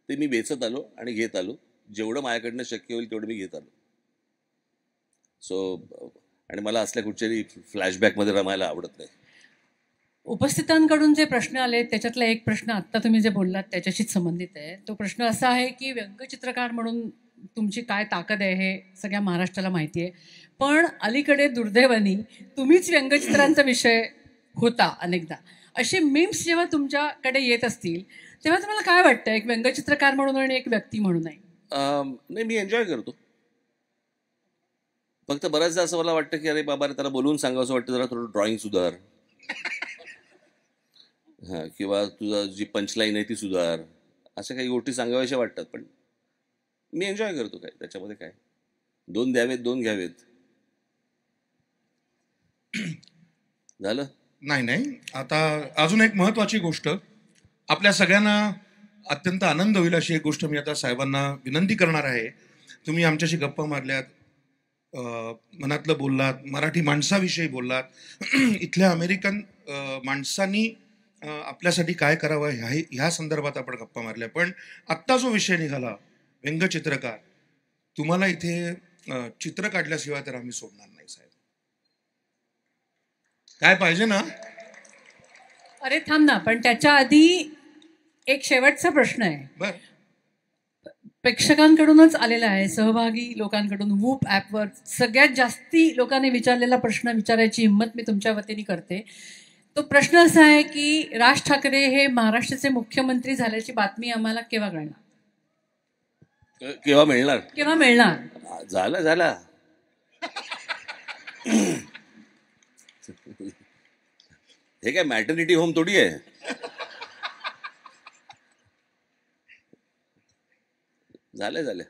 ते मी वेचत आलो आणि घेत आलो. जेवढं माझ्याकडनं शक्य होईल तेवढं मी घेत आलो. सो आणि मला असल्या कुठच्याही फ्लॅशबॅकमध्ये रमायला आवडत नाही. उपस्थितांकडून जे प्रश्न आले त्याच्यातला एक प्रश्न आत्ता तुम्ही जे बोललात त्याच्याशीच संबंधित आहे. तो प्रश्न असा आहे की व्यंगचित्रकार म्हणून तुमची काय ताकद आहे हे सगळ्या महाराष्ट्राला माहिती आहे, पण अलीकडे दुर्दैवाने तुम्हीच व्यंगचित्रांचा विषय होता अनेकदा. असे मीम्स जेव्हा तुमच्याकडे येत असतील तेव्हा तुम्हाला काय वाटतं, एक व्यंगचित्रकार म्हणून आणि एक व्यक्ती म्हणून? नाही, मी एन्जॉय करतो. फक्त बऱ्याचदा असं मला वाटतं की अरे बाबा रे, त्याला बोलून सांगावं असं वाटतं जरा थोडं ड्रॉइंग सुधार, हां, किंवा तुझा जी पंचलाईन आहे ती सुधार, अशा काही गोष्टी सांगाव्याशा वाटतात. पण मी एन्जॉय करतो. काय त्याच्यामध्ये काय, 2 द्यावेत 2 घ्यावेत. झालं. नाही. आता अजून एक महत्वाची गोष्ट, आपल्या सगळ्यांना अत्यंत आनंद होईल अशी एक गोष्ट मी आता साहेबांना विनंती करणार आहे. तुम्ही आमच्याशी गप्पा मारल्यात, मनातलं बोललात, मराठी माणसाविषयी बोललात, इथल्या अमेरिकन माणसांनी आपल्यासाठी काय करावं ह्या संदर्भात आपण गप्पा मारल्या. पण आत्ता जो विषय निघाला व्यंगचित्रकार, तुम्हाला इथे चित्र काढल्याशिवाय तर आम्ही सोडणार नाही साहेब. काय पाहिजे ना? अरे थांब ना, पण त्याच्या आधी एक शेवटचा प्रश्न आहे. बर, प्रेक्षकांकडूनच आलेला आहे, सहभागी लोकांकडून. वूप ॲपवर सगळ्यात जास्ती लोकांनी विचारलेला प्रश्न विचारायची हिंमत मी तुमच्या वतीने करते. तो प्रश्न असा आहे की राज ठाकरे हे महाराष्ट्राचे मुख्यमंत्री झाल्याची बातमी आम्हाला केव्हा कळणार? केव्हा मिळणार? केव्हा मिळणार? झाला. हे काय मॅटर्निटी होम थोडी आहे. झालं.